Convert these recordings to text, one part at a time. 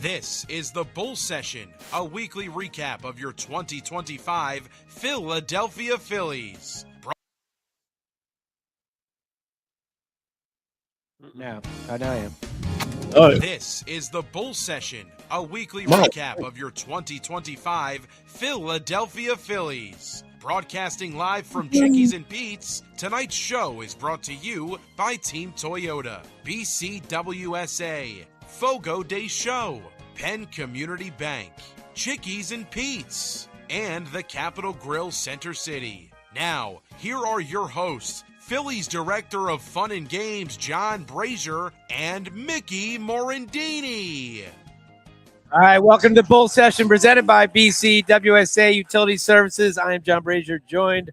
This is the Bull Session, a weekly recap of your 2025 Philadelphia Phillies. Now I am. This is the Bull Session, a weekly recap of your 2025 Philadelphia Phillies. Broadcasting live from Chickie's and Pete's, tonight's show is brought to you by Team Toyota, BCWSA, Fogo de Show, Penn Community Bank, Chickie's and Pete's, and the Capitol Grill Center City. Now, here are your hosts, Phillies Director of Fun and Games, John Brazer, and Mickey Morandini. All right, welcome to the Bull Session presented by BCWSA Utility Services. I am John Brazer, joined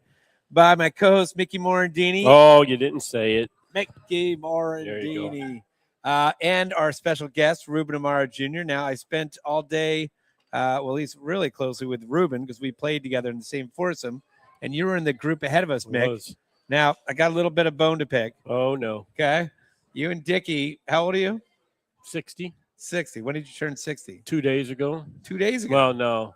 by my co-host, Mickey Morandini. Oh, you didn't say it. Mickey Morandini. And our special guest, Ruben Amaro Jr. Now, I spent all day, at least really closely with Ruben because we played together in the same foursome, and you were in the group ahead of us, Mick. Now, I got a little bit of bone to pick. Oh, no. Okay. You and Dickie, how old are you? 60. 60. When did you turn 60? 2 days ago. 2 days ago? Well, no.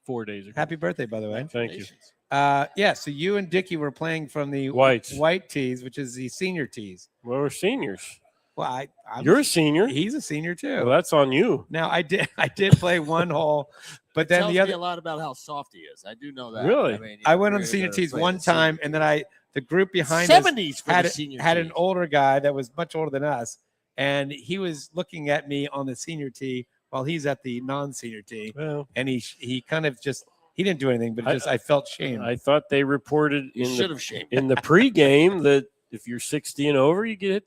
4 days ago. Happy birthday, by the way. Thank you. Yeah, so you and Dickie were playing from the Whites. white tees, which is the senior tees. Well, we're seniors. Well, You're a senior. He's a senior too. Well, that's on you. Now I did play one hole, but then tells the other me a lot about how soft he is. I do know that. Really? I mean, I went on the senior tees one time, and then the group behind us 70s for had the senior had tees. an older guy that was much older than us, and he was looking at me on the senior tee while he's at the non-senior tee, Well, and he kind of just he didn't do anything, but I felt shame. I thought they reported You in should have shamed. in the pregame that if you're 60 and over, you get hit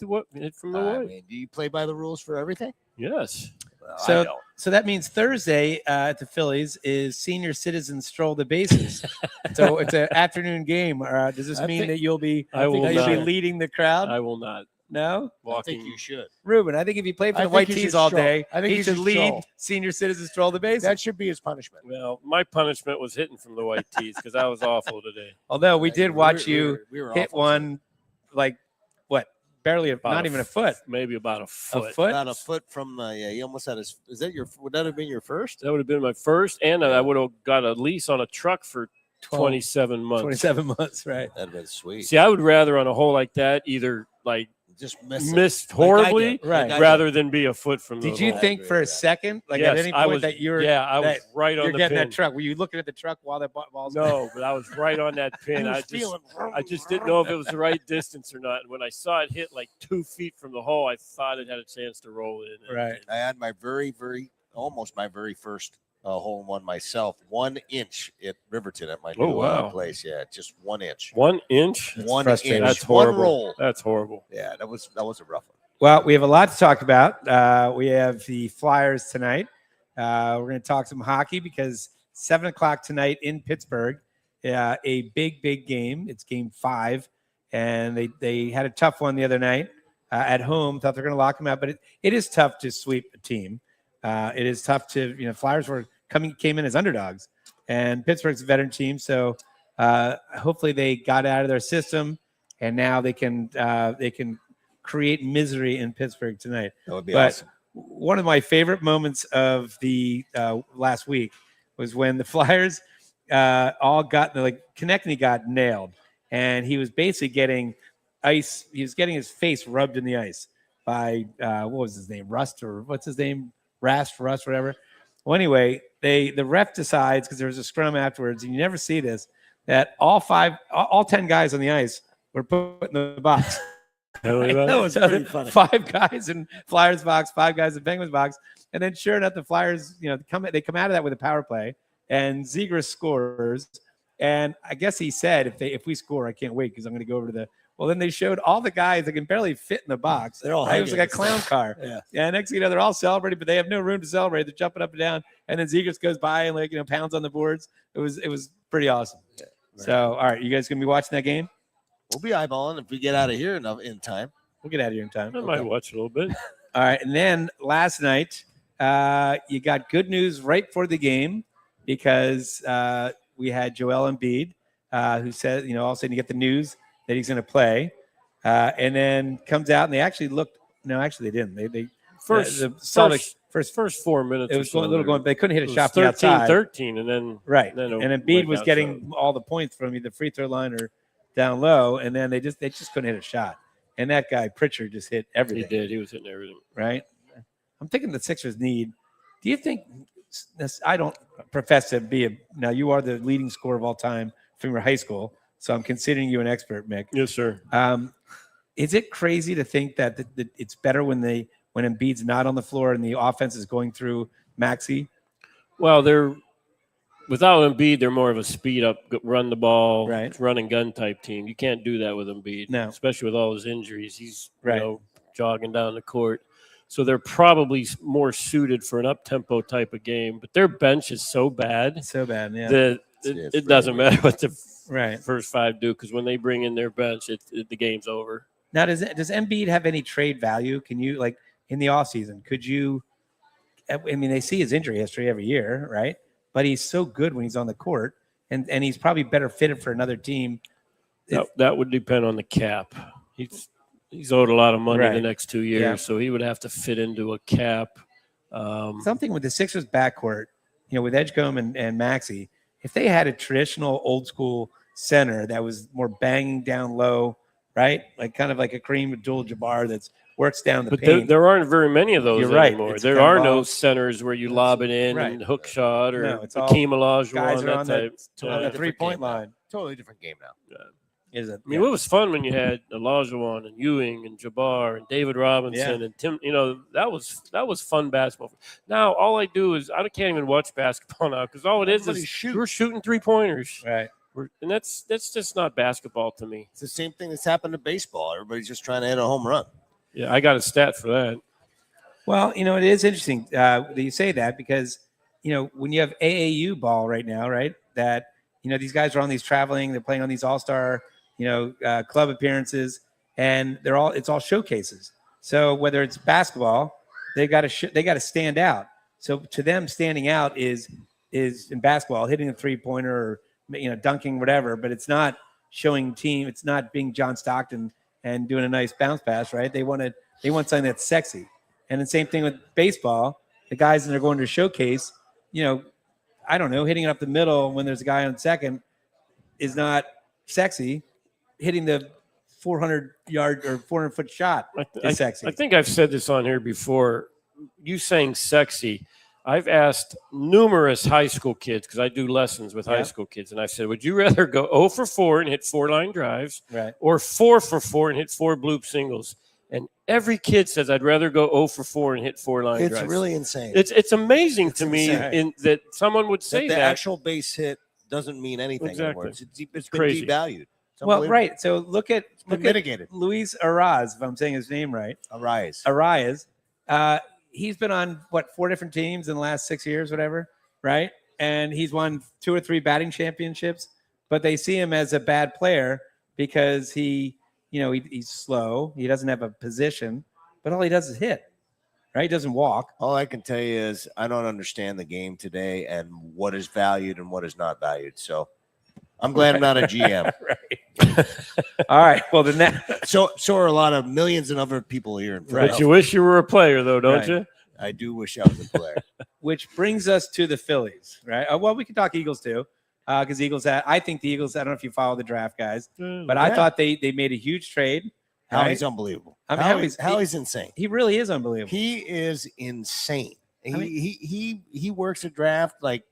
from the I white. mean, do you play by the rules for everything? Yes. Well, I So, don't. so that means Thursday at the Phillies is senior citizens stroll the bases. So it's an afternoon game. Does this I mean think- that you'll be I will you'll be not. leading the crowd? I will not. No, I Walking. think you should. Ruben. I think if you play for I the think white he tees should all stroll. day, I think he he should should lead stroll. senior citizens stroll the bases. That should be his punishment. Well, my punishment was hitting from the white tees because I was awful today. Although we did watch We you were hit awful, one, like what? Barely, not even a foot. Maybe about a foot. A foot. About a foot from the. Yeah, he almost had his. Is that your? Would that have been your first? That would have been my first, and I would have got a lease on a truck for 27 months. 27 months, right? That'd been sweet. See, I would rather on a hole like that either like Just miss it. missed Like I horribly, did. Right. Like I rather than be a foot from the Did you hole. think agree for a with that. second, like Yes, at any I point was, that you're yeah, I was that right on you're the getting pin. that truck? Were you looking at the truck while that ball's No, but I was right on that pin. I just didn't know if it was the right distance or not. And when I saw it hit like 2 feet from the hole, I thought it had a chance to roll in. right. I had my almost my very first hole in one myself. 1 inch at Riverton at my new wow. place. Yeah, just 1 inch. 1 inch? That's 1 frustrating. inch. That's horrible. One roll. That's horrible. Yeah, that was a rough one. Well, we have a lot to talk about. We have the Flyers tonight. We're going to talk some hockey because 7:00 tonight in Pittsburgh, a big game. It's Game 5, and they had a tough one the other night at home. Thought they're going to lock them out, but it is tough to sweep a team. It is tough to Flyers came in as underdogs, and Pittsburgh's a veteran team, so hopefully they got out of their system, and now they can create misery in Pittsburgh tonight. That would be But awesome. one of my favorite moments of the last week was when the Flyers all got Konechny got nailed, and he was basically getting ice. He was getting his face rubbed in the ice by what was his name, Rust, or what's his name, Rust, whatever. Well, anyway, the ref decides, because there was a scrum afterwards, and you never see this, that all 10 guys on the ice were put in the box. That was pretty funny. 5 guys in Flyers box, 5 guys in Penguins box, and then sure enough, the Flyers, they come out of that with a power play, and Zegras scores, and I guess he said, if we score, I can't wait because I'm going to go over to the. Well, then they showed all the guys that can barely fit in the box. They're all it was like a hugging. clown car. Yeah. Yeah. Next thing you know, they're all celebrating, but they have no room to celebrate. They're jumping up and down, and then Zegras goes by and pounds on the boards. It was pretty awesome. Yeah, right. So, all right, you guys gonna be watching that game? We'll be eyeballing if we get out of here in time. We'll get out of here in time. I might watch a little bit. All right, and then last night, you got good news right before the game because we had Joel Embiid, who said, all of a sudden you get the news that he's going to play, and then comes out and they actually looked. No, actually they didn't. They First, the Celtics First 4 minutes. It was going a little going. They couldn't hit a shot from 13, outside. 13, and then right. Then and Embiid was getting all the points from either free throw line or down low, and then they just couldn't hit a shot. And that guy Pritchard just hit everything. He did. He was hitting everything. Right. I'm thinking the Sixers need. Do you think? I don't profess to be now. You are the leading scorer of all time from your high school, so I'm considering you an expert, Mick. Yes, sir. Is it crazy to think that it's better when Embiid's not on the floor and the offense is going through Maxey? Well, without Embiid, they're more of a speed up, run the ball, right. run and gun type team. You can't do that with Embiid, no. Especially with all his injuries. He's right. Jogging down the court. So they're probably more suited for an up-tempo type of game. But their bench is so bad. Yeah. That it doesn't matter what the right. first five do, because when they bring in their bench, the game's over. Now, does Embiid have any trade value? Can you, like, in the offseason, could you – I mean, they see his injury history every year, right? But he's so good when he's on the court, and he's probably better fitted for another team. That would depend on the cap. He's owed a lot of money right. the next 2 years, so he would have to fit into a cap. Something with the Sixers backcourt, with Edgecombe and Maxey, if they had a traditional old-school center that was more banging down low, right? Like kind of like a Kareem Abdul-Jabbar that works down the paint. But there aren't very many of those You're right. anymore. There are no centers where you lob it in and hook shot or Hakeem Olajuwon, that type. On the three-point line. Totally different game now. Yeah. Is it? I mean, it was fun when you had Olajuwon and Ewing and Jabbar and David Robinson and Tim. That was fun basketball. Now all I do is I can't even watch basketball now, because all it is we're shooting 3-pointers. Right. And that's just not basketball to me. It's the same thing that's happened to baseball. Everybody's just trying to hit a home run. Yeah, I got a stat for that. Well, it is interesting that you say that, because when you have AAU ball right now, right, that these guys are on these they're playing on these all-star club appearances, and it's all showcases. So whether it's basketball, they got to stand out. So to them, standing out is in basketball, hitting a 3-pointer or dunking, whatever, but it's not showing team. It's not being John Stockton and doing a nice bounce pass, right? They want something that's sexy. And the same thing with baseball. The guys that are going to showcase, I don't know, hitting it up the middle when there's a guy on second is not sexy. Hitting the 400-yard or 400-foot shot is sexy. I think I've said this on here before. You saying sexy. I've asked numerous high school kids, because I do lessons with high school kids, and I said, would you rather go 0 for 4 and hit 4-line drives, or 4 for 4 and hit 4 bloop singles? And every kid says, I'd rather go 0 for 4 and hit 4-line drives. It's really insane. It's amazing to me that someone would say that. The actual base hit doesn't mean anything anymore. It's been crazy. Devalued. Well, right. So look at Luis Araz, if I'm saying his name right. Araz. He's been on 4 different teams in the last 6 years, whatever, right? And he's won 2 or 3 batting championships, but they see him as a bad player because he's slow. He doesn't have a position, but all he does is hit, right? He doesn't walk. All I can tell you is I don't understand the game today and what is valued and what is not valued. So I'm glad I'm not a GM. Right. All right. Well, then so are a lot of millions of other people here in But you wish you were a player, though, don't you? I do wish I was a player. Which brings us to the Phillies, right? Well, we can talk Eagles too, because I think the Eagles. I don't know if you follow the draft, guys, but I thought they made a huge trade. Howie's unbelievable. Howie's insane. He really is unbelievable. He is insane. He works a draft like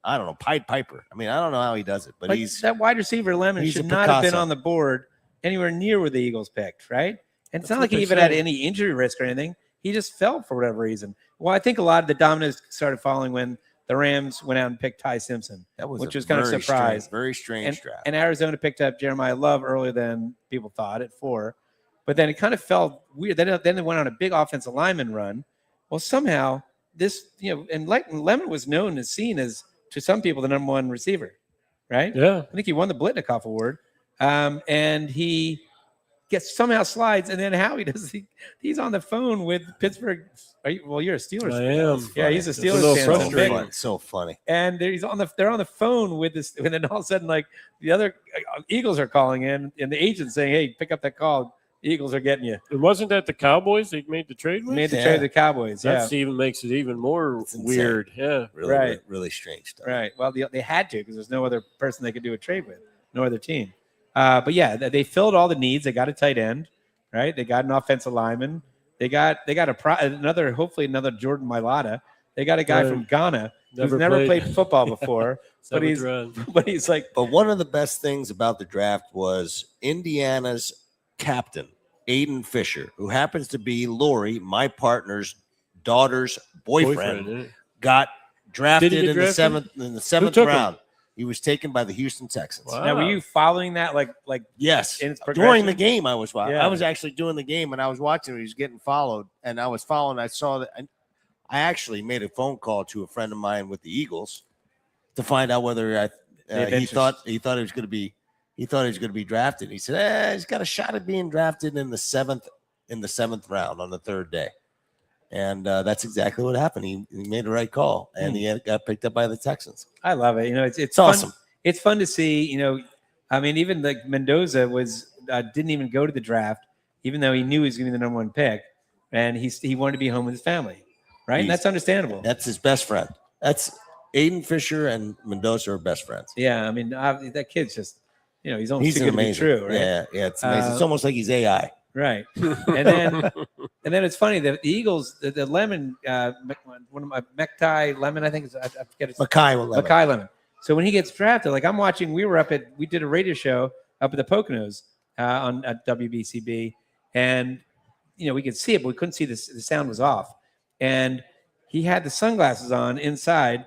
I don't know, Pied Piper. I mean, I don't know how he does it, but he's that wide receiver Lemon should not have been on the board anywhere near where the Eagles picked, right? And it's not like he even had any injury risk or anything. He just fell for whatever reason. Well, I think a lot of the dominoes started falling when the Rams went out and picked Ty Simpson, which was kind of a surprise. Very strange draft. And Arizona picked up Jeremiah Love earlier than people thought at 4. But then it kind of felt weird. Then they went on a big offensive lineman run. Well, somehow this, and Lemon was known as seen as, to some people, the number 1 receiver, right? Yeah. I think he won the Blitnikoff Award. And he somehow slides, and then Howie does. He's on the phone with Pittsburgh. You're a Steelers fan. I am. Yeah, he's a Steelers fan. So funny. And they're on the phone with this, and then all of a sudden, like the other Eagles are calling in, and the agent saying, "Hey, pick up that call. Eagles are getting you. And wasn't that the Cowboys they made the trade with? Made the trade with the Cowboys. That even makes it even more weird. Yeah, really, really strange stuff. Right. Well, they had to because there's no other person they could do a trade with, no other team. But yeah, they filled all the needs. They got a tight end, right? They got an offensive lineman. They got hopefully another Jordan Mailata. They got a guy from Ghana who's never played football before, but he's like. But one of the best things about the draft was Indiana's captain, Aiden Fisher, who happens to be Lori, my partner's daughter's boyfriend, got drafted in the seventh round. He was taken by the Houston Texans. Wow. Now, were you following that? Like yes. During the game, I was watching. Yeah. I was actually doing the game, and I was watching. He was getting followed, and I was following. I saw that. I actually made a phone call to a friend of mine with the Eagles to find out whether he thought he was going to be. He thought he was going to be drafted. He said, he's got a shot at being drafted in the seventh round on the third day. And that's exactly what happened. He made the right call, and he got picked up by the Texans. I love it. It's awesome. It's fun to see. Even like Mendoza didn't even go to the draft, even though he knew he was going to be the number one pick, and he wanted to be home with his family, right? And that's understandable. That's his best friend. That's Aiden Fisher and Mendoza are best friends. Yeah, that kid's just. He's almost too good to be true, right? Yeah, it's amazing. It's almost like he's AI. Right. And then it's funny that the Eagles, the Lemon, one of my Mekhi Lemon, I think I forget his Mekhi Lemon. So when he gets drafted, like I'm watching, we did a radio show up at the Poconos on WBCB, and we could see it, but we couldn't see the sound was off. And he had the sunglasses on inside,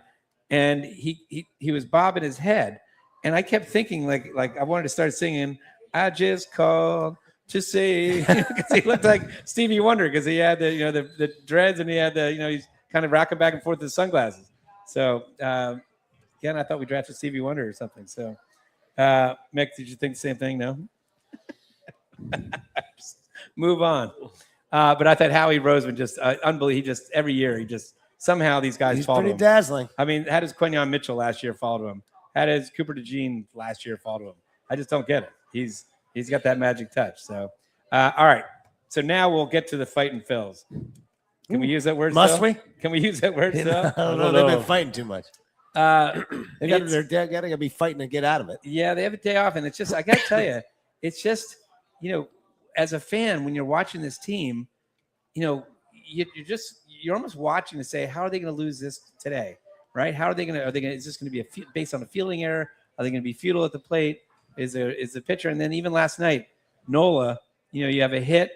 and he was bobbing his head. And I kept thinking, like I wanted to start singing, I just called to say, because he looked like Stevie Wonder, because he had the dreads, and he had he's kind of rocking back and forth with his sunglasses. So, again, I thought we drafted Stevie Wonder or something. So, Mick, did you think the same thing? No? Move on. But I thought Howie Roseman just unbelievable. Every year, somehow these guys follow him. He's pretty dazzling. How does Quinyon Mitchell last year follow him? How does Cooper DeJean last year follow him? I just don't get it. He's got that magic touch. So, all right. So now we'll get to the fighting Phils. Can we use that word? Must still? we? Can we use that word still? I don't know. They've been fighting too much. They got to be fighting to get out of it. Yeah, they have a day off, and it's just I got to tell you, it's just as a fan when you're watching this team, you're almost watching to say, how are they going to lose this today? Right? How are they going to? Is this going to be based on a fielding error? Are they going to be futile at the plate? Is the pitcher? And then even last night, Nola, you have a hit,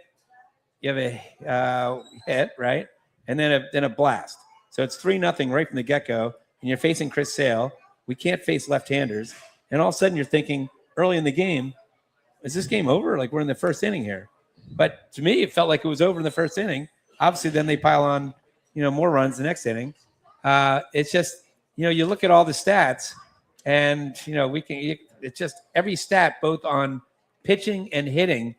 hit, right, and then a blast. So it's 3-0 right from the get-go, and you're facing Chris Sale. We can't face left-handers, and all of a sudden you're thinking early in the game, is this game over? Like we're in the first inning here. But to me, it felt like it was over in the first inning. Obviously, then they pile on, more runs the next inning. It's just, you look at all the stats, and it's just every stat, both on pitching and hitting,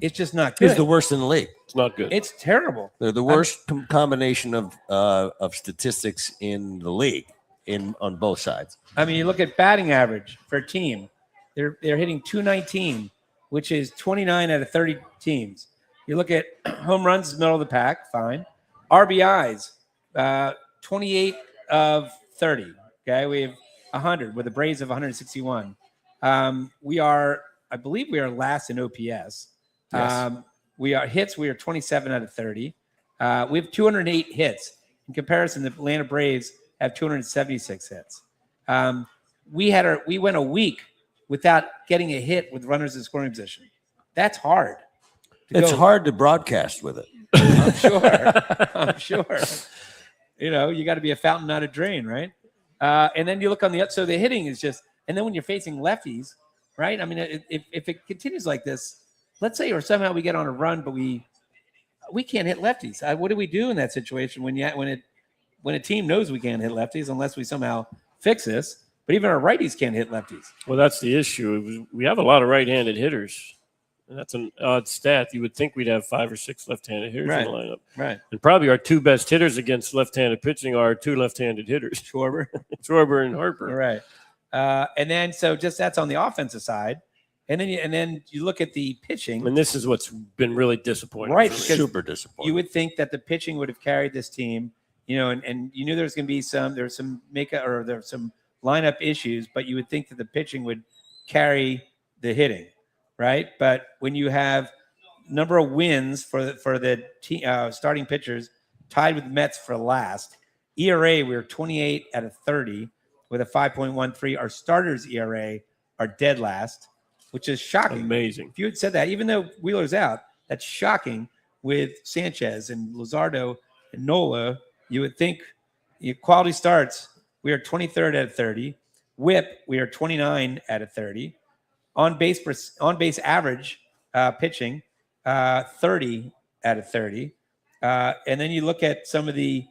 it's just not good. It's the worst in the league. It's not good. It's terrible. They're the worst combination of statistics in the league on both sides. You look at batting average for a team, they're hitting .219, which is 29 out of 30 teams. You look at home runs, middle of the pack, fine. RBIs, 28 of 30. Okay, we have 100 with a Braves of 161. I believe we are last in OPS. Yes. We are hits. We are 27 out of 30. We have 208 hits. In comparison, the Atlanta Braves have 276 hits. We went a week without getting a hit with runners in scoring position. That's hard. It's hard to broadcast with it. I'm sure. You got to be a fountain, not a drain, right? And then you look on so the hitting is just, and then when you're facing lefties, right? If it continues like this, let's say, or somehow we get on a run, but we can't hit lefties. What do we do in that situation when a team knows we can't hit lefties unless we somehow fix this? But even our righties can't hit lefties. Well, that's the issue. We have a lot of right-handed hitters. And that's an odd stat. You would think we'd have 5 or 6 left-handed hitters in the lineup. Right. And probably our 2 best hitters against left-handed pitching are 2 left-handed hitters. Schwarber and Harper. Right. And then, so just that's on the offensive side. And then you look at the pitching. And this is what's been really disappointing. Right. Super disappointing. You would think that the pitching would have carried this team, and you knew there was going to be some lineup issues, but you would think that the pitching would carry the hitting, right? But when you have number of wins for the starting pitchers tied with the Mets for last, ERA, we were 28 out of 30 with a 5.13. Our starters ERA are dead last, which is shocking. Amazing. If you had said that, even though Wheeler's out, that's shocking with Sanchez and Luzardo and Nola. You would think quality starts, we are 23rd out of 30. WHIP, we are 29 out of 30. On base average pitching, 30 out of 30. And then you look at some of the,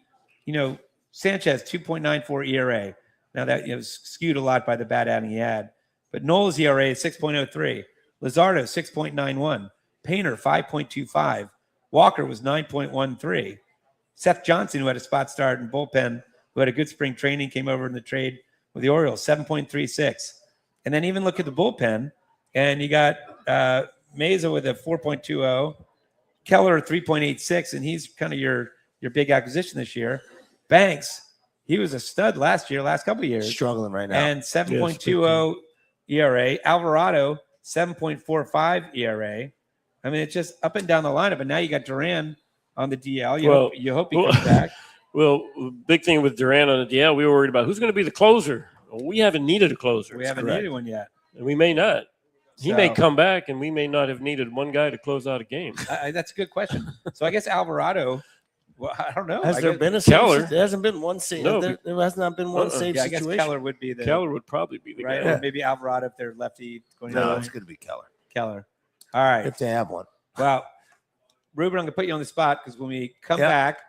Sanchez, 2.94 ERA. Now that was skewed a lot by the bad outing he had. But Nola's ERA is 6.03. Luzardo, 6.91. Painter, 5.25. Walker was 9.13. Seth Johnson, who had a spot start in bullpen, who had a good spring training, came over in the trade with the Orioles, 7.36. And then even look at the bullpen, and you got Meza with a 4.20, Keller 3.86, and he's kind of your big acquisition this year. Banks, he was a stud last couple of years. Struggling right now. And 7.20 ERA. Alvarado, 7.45 ERA. I mean, it's just up and down the lineup. And now you got Duran on the DL. You hope he comes back. Well, big thing with Duran on the DL, we were worried about who's going to be the closer. Well, we haven't needed a closer. We haven't needed one yet. And we may not. He may come back, and we may not have needed one guy to close out a game. That's a good question. So I guess Alvarado, well, I don't know. Has there been a Keller? There hasn't been one save. No, there has not been one save I situation. guess Keller would be Keller would probably be the right? guy. Or maybe Alvarado if they're lefty. Going No, it's going to be Keller. Keller. All right. If they have one. Well, Ruben, I'm going to put you on the spot because when we come back,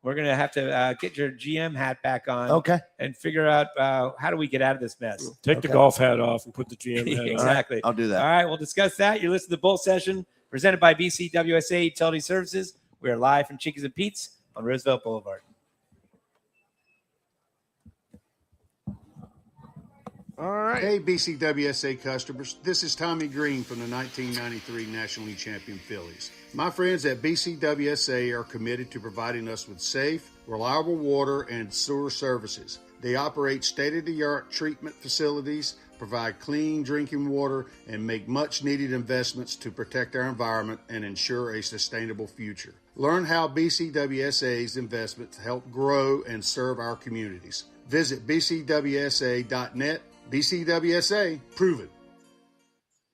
we're going to have to get your GM hat back on and figure out how do we get out of this mess. Take the golf hat off and put the GM hat on. Exactly. I'll do that. All right, we'll discuss that. You're listening to the Bull Session presented by BCWSA Utility Services. We are live from Chickies and Pete's on Roosevelt Boulevard. All right. Hey, BCWSA customers. This is Tommy Green from the 1993 National League champion Phillies. My friends at BCWSA are committed to providing us with safe, reliable water and sewer services. They operate state-of-the-art treatment facilities, provide clean drinking water, and make much-needed investments to protect our environment and ensure a sustainable future. Learn how BCWSA's investments help grow and serve our communities. Visit bcwsa.net. BCWSA, proven.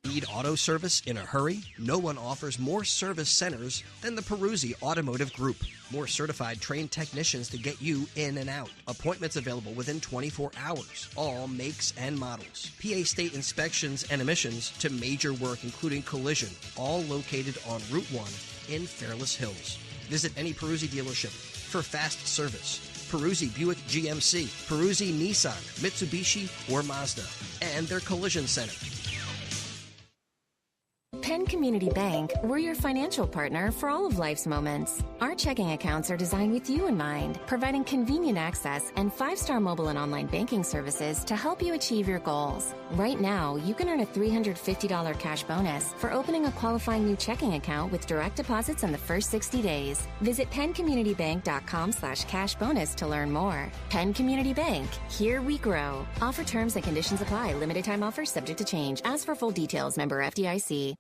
Need auto service in a hurry? No one offers more service centers than the Peruzzi Automotive Group. More certified trained technicians to get you in and out. Appointments available within 24 hours. All makes and models. PA state inspections and emissions to major work including collision. All located on Route 1 in Fairless Hills. Visit any Peruzzi dealership for fast service. Peruzzi Buick GMC, Peruzzi Nissan, Mitsubishi, or Mazda, and their collision center. Penn Community Bank, we're your financial partner for all of life's moments. Our checking accounts are designed with you in mind, providing convenient access and 5-star mobile and online banking services to help you achieve your goals. Right now, you can earn a $350 cash bonus for opening a qualifying new checking account with direct deposits in the first 60 days. Visit PennCommunityBank.com/cash bonus to learn more. Penn Community Bank, here we grow. Offer terms and conditions apply. Limited time offers subject to change. Ask for full details. Member FDIC.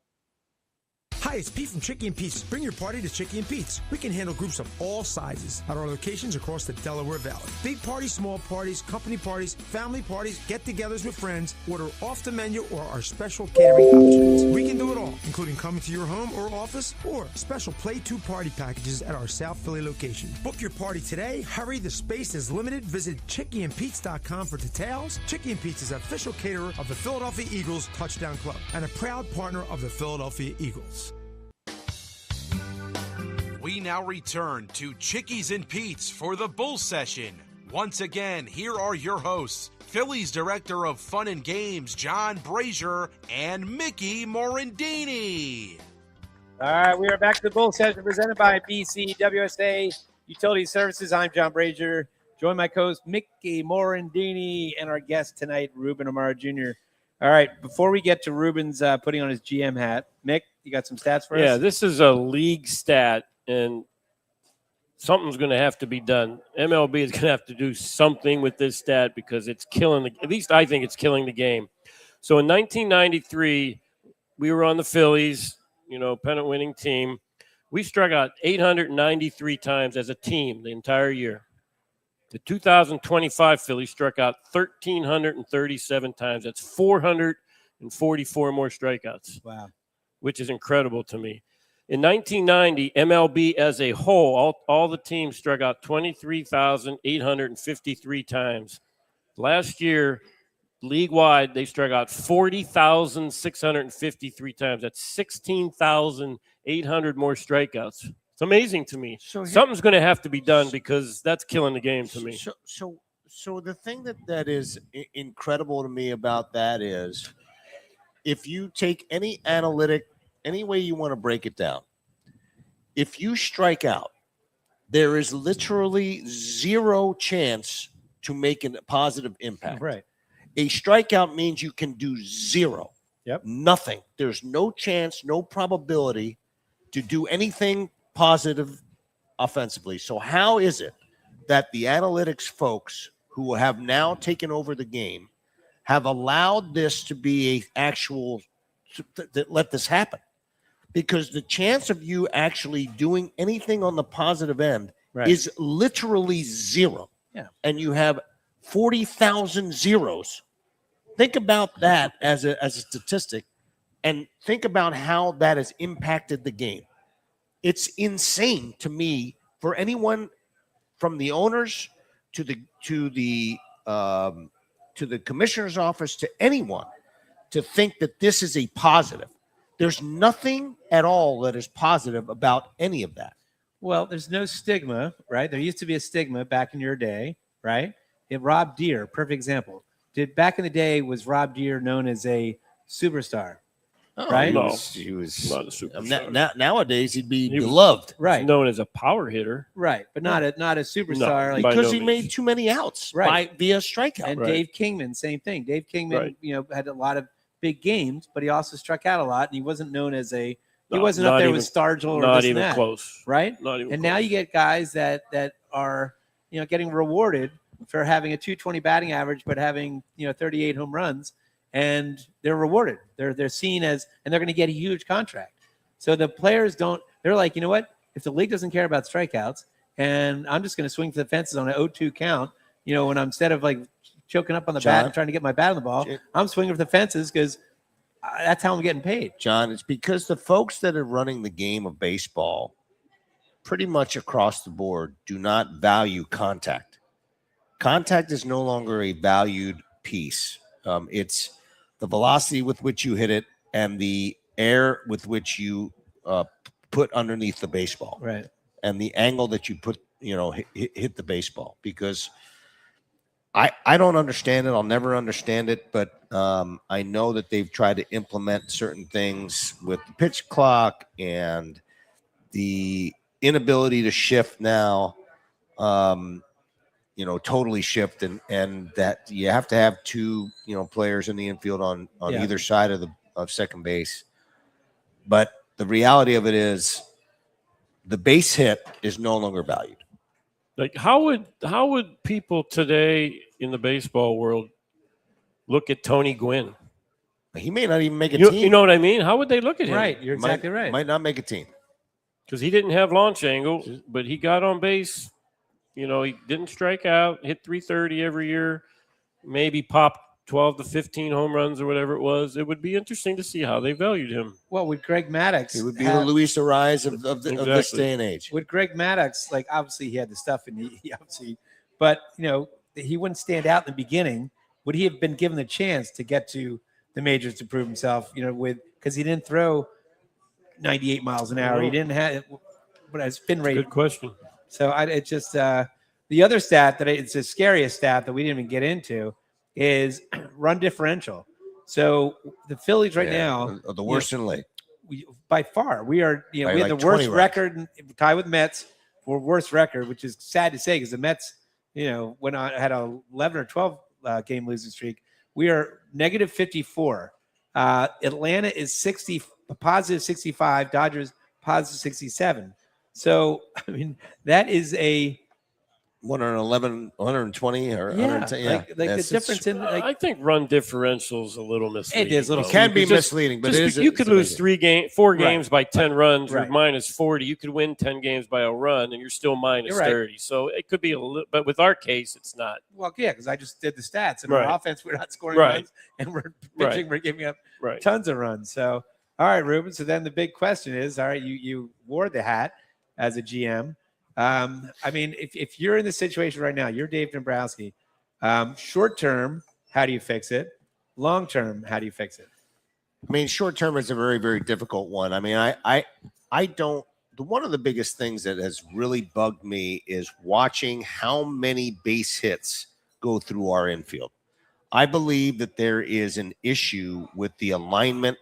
Hi, it's Pete from Chickie and Pete's. Bring your party to Chickie and Pete's. We can handle groups of all sizes at our locations across the Delaware Valley. Big parties, small parties, company parties, family parties, get-togethers with friends, order off the menu or our special catering options. We can do it all, including coming to your home or office or special Play 2 party packages at our South Philly location. Book your party today. Hurry, the space is limited. Visit ChickieandPete's.com for details. Chickie and Pete's is an official caterer of the Philadelphia Eagles Touchdown Club and a proud partner of the Philadelphia Eagles. We now return to Chickies and Pete's for the Bull Session. Once again, here are your hosts, Phillies Director of Fun and Games, John Brazer, and Mickey Morandini. All right, we are back to the Bull Session presented by BCWSA Utility Services. I'm John Brazer. Join my co-host, Mickey Morandini, and our guest tonight, Ruben Amaro Jr. All right. Before we get to Ruben's putting on his GM hat, Mick, you got some stats for us? Yeah, this is a league stat, and something's going to have to be done. MLB is going to have to do something with this stat because it's killing at least I think it's killing the game. So in 1993, we were on the Phillies, pennant-winning team. We struck out 893 times as a team the entire year. The 2025 Phillies struck out 1,337 times. That's 444 more strikeouts. Wow. Which is incredible to me. In 1990, MLB as a whole, all the teams struck out 23,853 times. Last year, league-wide, they struck out 40,653 times. That's 16,800 more strikeouts. It's amazing to me. Something's going to have to be done because that's killing the game to me. So the thing that is incredible to me about that is if you take any analytic, any way you want to break it down, if you strike out, there is literally zero chance to make a positive impact. Right. A strikeout means you can do zero. Yep. Nothing. There's no chance, no probability to do anything positive offensively. So how is it that the analytics folks who have now taken over the game have allowed this to be a actual that let this happen? Because the chance of you actually doing anything on the positive end is literally zero. Yeah. And you have 40,000 zeros. Think about that as a statistic and think about how that has impacted the game. It's insane to me for anyone from the owners to the commissioner's office to anyone to think that this is a positive. There's nothing at all that is positive about any of that. Well, there's no stigma, right? There used to be a stigma back in your day, right? Rob Deere, perfect example. Back in the day, was Rob Deere known as a superstar? Right? No, he was not a superstar. Nowadays, he'd be beloved. Right. Known as a power hitter. Right. But not a superstar. No, because he made too many outs via strikeout. And Dave Kingman, same thing. Dave Kingman, had a lot of big games, but he also struck out a lot, and he wasn't known as he wasn't up there with Stargell or not this even and that, close. Right? Not even and close. now you get guys that are, getting rewarded for having a 220 batting average, but having, 38 home runs. And they're rewarded. They're seen as, and they're going to get a huge contract. So the players they're like, you know what? If the league doesn't care about strikeouts, and I'm just going to swing for the fences on an 0-2 count, when I'm instead of like choking up on the bat and trying to get my bat on the ball, I'm swinging for the fences because that's how I'm getting paid. John, it's because the folks that are running the game of baseball pretty much across the board do not value contact. Contact is no longer a valued piece. It's the velocity with which you hit it and the air with which you put underneath the baseball, right? And the angle that you put, hit the baseball. Because I don't understand it. I'll never understand it. But I know that they've tried to implement certain things with the pitch clock and the inability to shift now. Totally shift and that you have to have two, players in the infield on either side of second base. But the reality of it is the base hit is no longer valued. Like how would people today in the baseball world look at Tony Gwynn? He may not even make a team. You know what I mean? How would they look at him? Right, you're exactly right. Might not make a team. Because he didn't have launch angle, but he got on base. He didn't strike out, hit 330 every year, maybe popped 12 to 15 home runs or whatever it was. It would be interesting to see how they valued him. Well, with Greg Maddux, it would be the Luis Ariz of this day and age. With Greg Maddux, like obviously he had the stuff and he obviously, but he wouldn't stand out in the beginning. Would he have been given the chance to get to the majors to prove himself? Because he didn't throw 98 miles an hour. He didn't have, but his spin rate. Good question. So it's just the other stat it's the scariest stat that we didn't even get into is run differential. So the Phillies right now are the worst in the league. By far, we are. We have the worst record, tied with Mets for worst record, which is sad to say because the Mets, had a 11 or 12 game losing streak. We are negative 54. Atlanta is positive 65. Dodgers positive 67. So, I mean, that is a 111, 120, or 110. Yeah, like the difference in I think run differential's a little misleading. It is a little. It can be misleading, but you could lose 4 games by 10 runs. Right. You're minus 40. You could win 10 games by a run, and you're still minus 30. So it could be a little. But with our case, it's not. Well, yeah, because I just did the stats. And Right. our offense, we're not scoring Right. runs, and we're pitching, Right. we're giving up Right. tons of runs. So, all right, Ruben. So then the big question is, all right, you wore the hat as a GM. I mean, if you're in the situation right now, you're Dave Dombrowski. Short term, how do you fix it? Long term, how do you fix it? I mean, short term is a very, very difficult one. I mean, I don't. One of the biggest things that has really bugged me is watching how many base hits go through our infield. I believe that there is an issue with the alignment,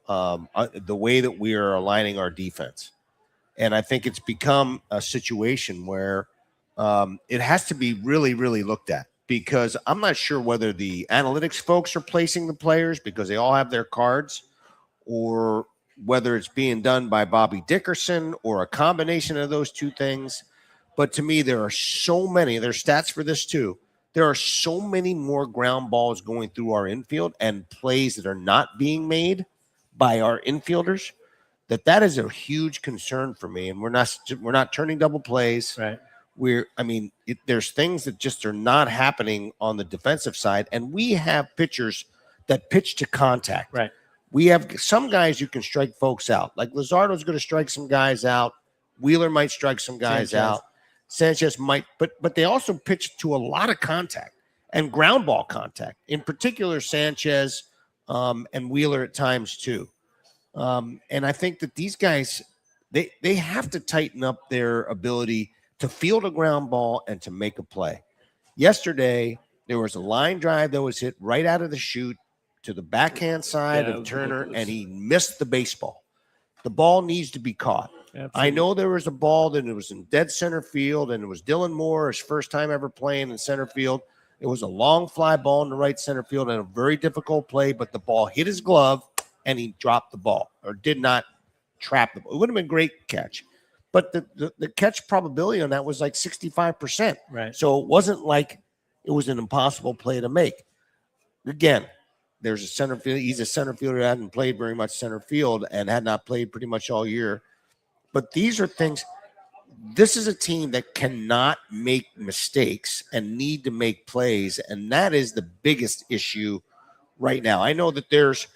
the way that we are aligning our defense. And I think it's become a situation where it has to be really, really looked at, because I'm not sure whether the analytics folks are placing the players because they all have their cards, or whether it's being done by Bobby Dickerson, or a combination of those two things. But to me, there are so many, there's stats for this too. There are so many more ground balls going through our infield and plays that are not being made by our infielders, that is a huge concern for me. And we're not turning double plays. Right. There's things that just are not happening on the defensive side. And we have pitchers that pitch to contact. Right. We have some guys who can strike folks out. Like Luzardo's going to strike some guys out. Wheeler might strike some guys out. Sanchez might, but they also pitch to a lot of contact and ground ball contact. In particular, Sanchez and Wheeler at times too. And I think that these guys, they have to tighten up their ability to field a ground ball and to make a play. Yesterday, there was a line drive that was hit right out of the chute to the backhand side of Turner, and he missed the baseball. The ball needs to be caught. Absolutely. I know there was a ball that it was in dead center field, and it was Dylan Moore, his first time ever playing in center field. It was a long fly ball in the right center field and a very difficult play, but the ball hit his glove, and he dropped the ball, or did not trap the ball. It would have been a great catch. But the catch probability on that was like 65%. Right. So it wasn't like it was an impossible play to make. Again, there's a center field. He's a center fielder that hadn't played very much center field and had not played pretty much all year. But these are things. This is a team that cannot make mistakes and need to make plays. And that is the biggest issue right now. I know that there's,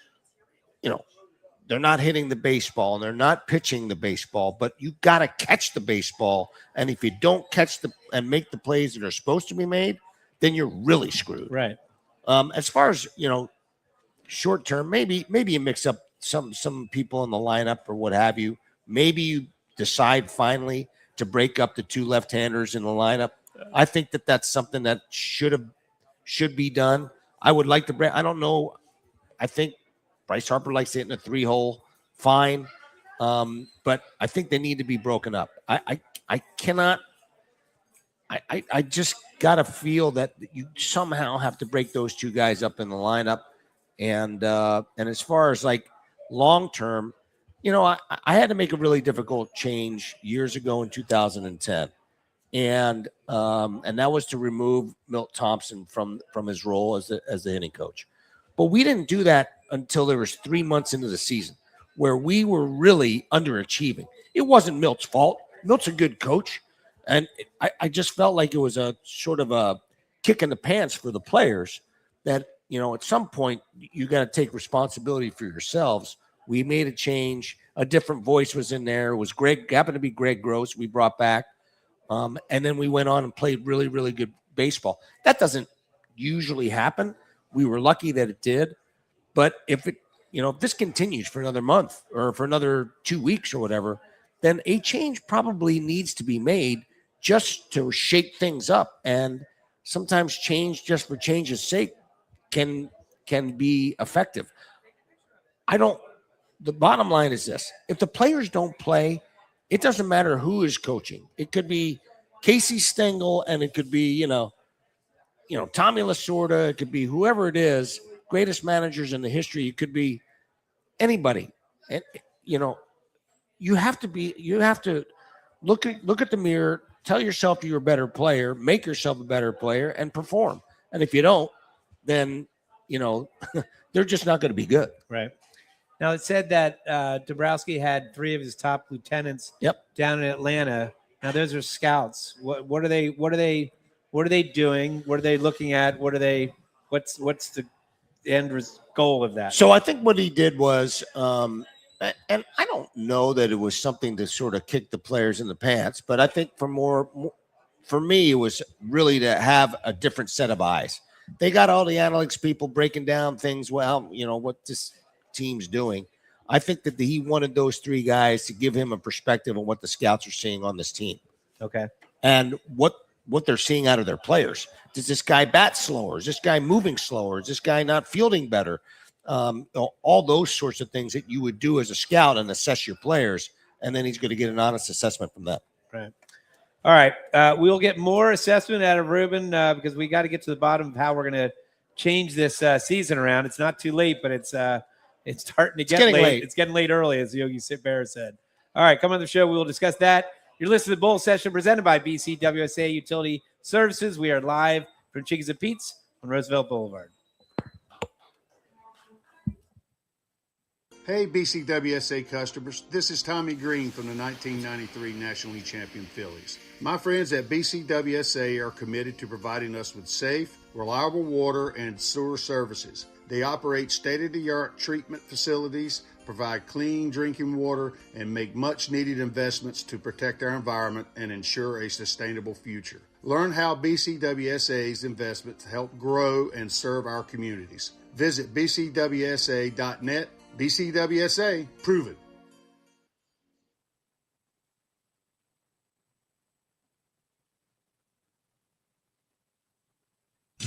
they're not hitting the baseball and they're not pitching the baseball, but you got to catch the baseball. And if you don't catch and make the plays that are supposed to be made, then you're really screwed. Right. As far as, short term, maybe you mix up some people in the lineup or what have you. Maybe you decide finally to break up the two left-handers in the lineup. I think that that's something that should be done. I would like to break. I don't know. I think Bryce Harper likes to hit in a 3-hole. Fine. But I think they need to be broken up. I cannot. I just got to feel that you somehow have to break those two guys up in the lineup. And as far as like long term, I had to make a really difficult change years ago in 2010, and that was to remove Milt Thompson from his role as the hitting coach. But we didn't do that until there was 3 months into the season, where we were really underachieving. It wasn't Milt's fault. Milt's a good coach, and I just felt like it was a sort of a kick in the pants for the players that, at some point you got to take responsibility for yourselves. We made a change. A different voice was in there. It was happened to be Greg Gross we brought back. And then we went on and played really, really good baseball. That doesn't usually happen. We were lucky that it did. But if this continues for another month or for another 2 weeks or whatever, then a change probably needs to be made just to shake things up. And sometimes change just for change's sake can be effective. The bottom line is this: if the players don't play, it doesn't matter who is coaching. It could be Casey Stengel, and it could be, Tommy Lasorda. It could be whoever it is. greatest managers in the history. You could be anybody. And, you have to look at the mirror, tell yourself you're a better player, make yourself a better player, and perform. And if you don't, then, they're just not going to be good. Right. Now, it said that Dombrowski had 3 of his top lieutenants down in Atlanta. Now, those are scouts. What are they doing? What are they looking at? What's the end goal of that? So I think what he did was, and I don't know that it was something to sort of kick the players in the pants, but I think for me, it was really to have a different set of eyes. They got all the analytics people breaking down things. Well, what this team's doing. I think that he wanted those 3 guys to give him a perspective on what the scouts are seeing on this team. Okay. And what they're seeing out of their players. Does this guy bat slower? Is this guy moving slower? Is this guy not fielding better? All those sorts of things that you would do as a scout and assess your players. And then he's going to get an honest assessment from that. Right. All right. We'll get more assessment out of Ruben because we got to get to the bottom of how we're going to change this season around. It's not too late, but it's starting to get late. It's getting late early, as Yogi Berra said. All right, come on the show. We will discuss that. You're listening to the Bull Session presented by BCWSA Utility Services. We are live from Chickies and Pete's on Roosevelt Boulevard. Hey, BCWSA customers. This is Tommy Green from the 1993 National League champion Phillies. My friends at BCWSA are committed to providing us with safe, reliable water and sewer services. They operate state-of-the-art treatment facilities, provide clean drinking water, and make much-needed investments to protect our environment and ensure a sustainable future. Learn how BCWSA's investments help grow and serve our communities. Visit bcwsa.net. BCWSA, proven.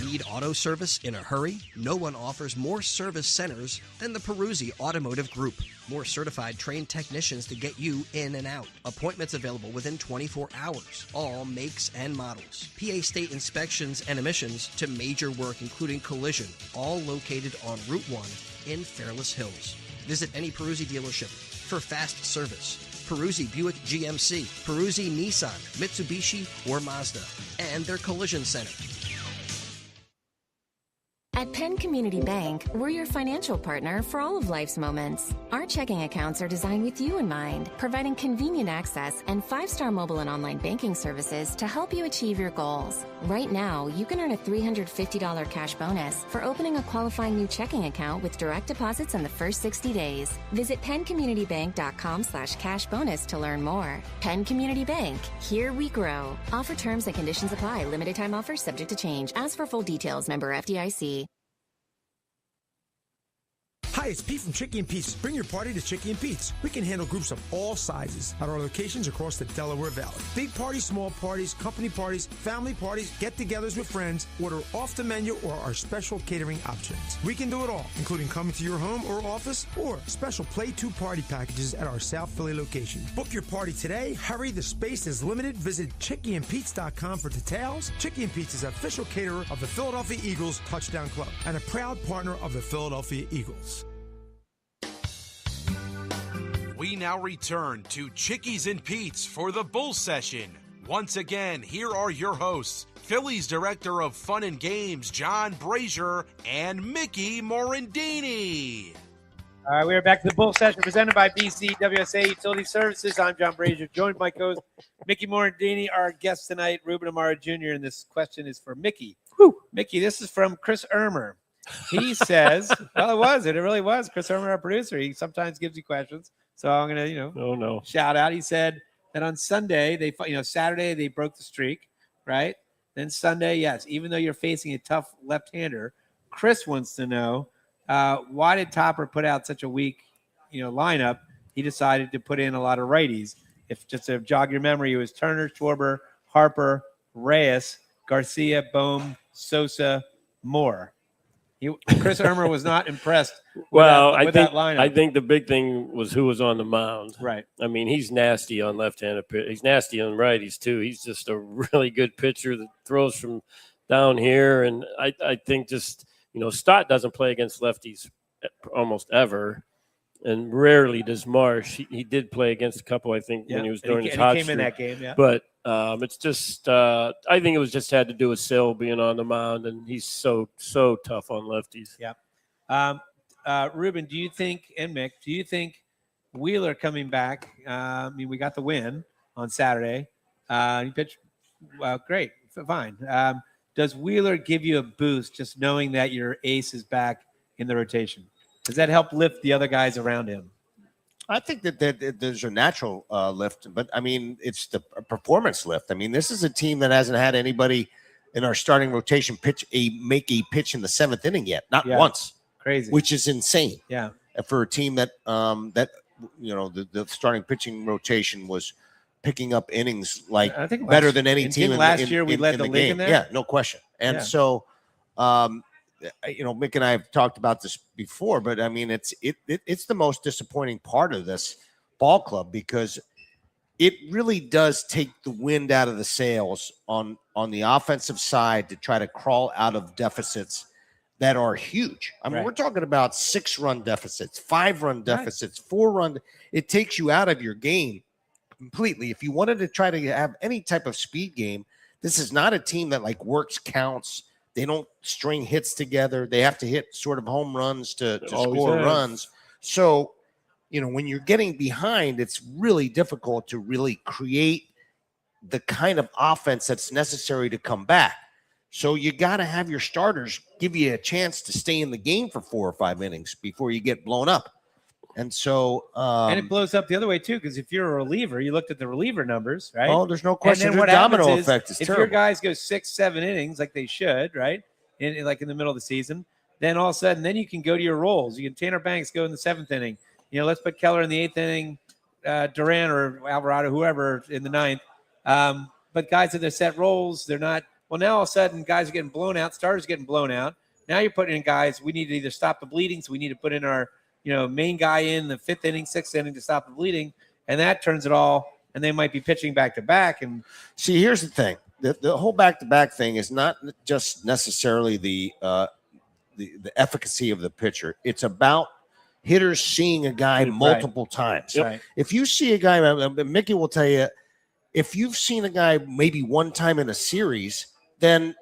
Need auto service in a hurry? No one offers more service centers than the Peruzzi Automotive Group. More certified trained technicians to get you in and out. Appointments available within 24 hours. All makes and models. PA state inspections and emissions to major work including collision. All located on Route 1 in Fairless Hills. Visit any Peruzzi dealership for fast service. Peruzzi Buick GMC, Peruzzi Nissan, Mitsubishi, or Mazda, and their collision center. At Penn Community Bank, we're your financial partner for all of life's moments. Our checking accounts are designed with you in mind, providing convenient access and 5-star mobile and online banking services to help you achieve your goals. Right now, you can earn a $350 cash bonus for opening a qualifying new checking account with direct deposits in the first 60 days. Visit PennCommunityBank.com/cash bonus to learn more. Penn Community Bank, here we grow. Offer terms and conditions apply. Limited time offers subject to change. Ask for full details. Member FDIC. Hi, it's Pete from Chickie and Pete's. Bring your party to Chickie and Pete's. We can handle groups of all sizes at our locations across the Delaware Valley. Big parties, small parties, company parties, family parties, get-togethers with friends. Order off the menu or our special catering options. We can do it all, including coming to your home or office or special Play 2 party packages at our South Philly location. Book your party today. Hurry, the space is limited. Visit chickieandpete's.com for details. Chickie and Pete's is official caterer of the Philadelphia Eagles Touchdown Club and a proud partner of the Philadelphia Eagles. We now return to Chickies and Pete's for the Bull Session. Once again, here are your hosts, Phillies Director of Fun and Games, John Brazer, and Mickey Morandini. All right, we are back to the Bull Session presented by BCWSA Utility Services. I'm John Brazer, joined by co-host Mickey Morandini, our guest tonight, Ruben Amaro Jr., and this question is for Mickey. Woo. Mickey, this is from Chris Ermer. He says, well, it really was. Chris Ermer, our producer, he sometimes gives you questions. So I'm going to, shout out. He said that on Sunday, Saturday they broke the streak, right? Then Sunday, yes, even though you're facing a tough left-hander, Chris wants to know, why did Topper put out such a weak, lineup? He decided to put in a lot of righties. If just to jog your memory, it was Turner, Schwarber, Harper, Reyes, Garcia, Bohm, Sosa, Moore. Chris Ermer was not impressed with that lineup. I think the big thing was who was on the mound. Right. I mean, he's nasty on left-handed pitch. He's nasty on righties, too. He's just a really good pitcher that throws from down here. And I think just Stott doesn't play against lefties almost ever, and rarely does Marsh. He did play against a couple, I think, when he was during his hot streak. He came in that game, yeah. But it's just I think it was just had to do with Sale being on the mound, and he's so tough on lefties. Yeah. Ruben, do you think, and Mick, do you think Wheeler coming back? We got the win on Saturday. He pitched great, fine. Does Wheeler give you a boost just knowing that your ace is back in the rotation? Does that help lift the other guys around him? I think that there's a natural lift, but I mean, it's the performance lift. I mean, this is a team that hasn't had anybody in our starting rotation make a pitch in the 7th inning yet, not once. Crazy, which is insane. Yeah, for a team that the starting pitching rotation was picking up innings I think better than any team. Last year we led the league in there. Yeah, no question. And so, Mick and I have talked about this before, but I mean, it's the most disappointing part of this ball club because it really does take the wind out of the sails on the offensive side to try to crawl out of deficits that are huge. I mean, we're talking about 6-run deficits, 5-run deficits, 4-run. It takes you out of your game completely. If you wanted to try to have any type of speed game, this is not a team that works counts. They don't string hits together. They have to hit sort of home runs to score runs. So, when you're getting behind, it's really difficult to really create the kind of offense that's necessary to come back. So you got to have your starters give you a chance to stay in the game for 4 or 5 innings before you get blown up. And so, and it blows up the other way too, because if you're a reliever, you looked at the reliever numbers, right? Oh, there's no question. And then the domino effect is if terrible. your guys go 6-7 innings like they should, right, in the middle of the season, then all of a sudden, then you can go to your roles. You can Tanner Banks go in the 7th inning. Let's put Keller in the 8th inning, Duran or Alvarado, whoever in the 9th. But guys that are set roles, they're not. Well, now all of a sudden, guys are getting blown out. Starters getting blown out. Now you're putting in guys. We need to either stop the bleeding, so we need to put in our main guy in the 5th inning, 6th inning to stop the bleeding, and that turns it all. And they might be pitching back to back. And see, here's the thing: the whole back to back thing is not just necessarily the efficacy of the pitcher. It's about hitters seeing a guy multiple times. Right. If you see a guy, Mickey will tell you, if you've seen a guy maybe one time in a series, then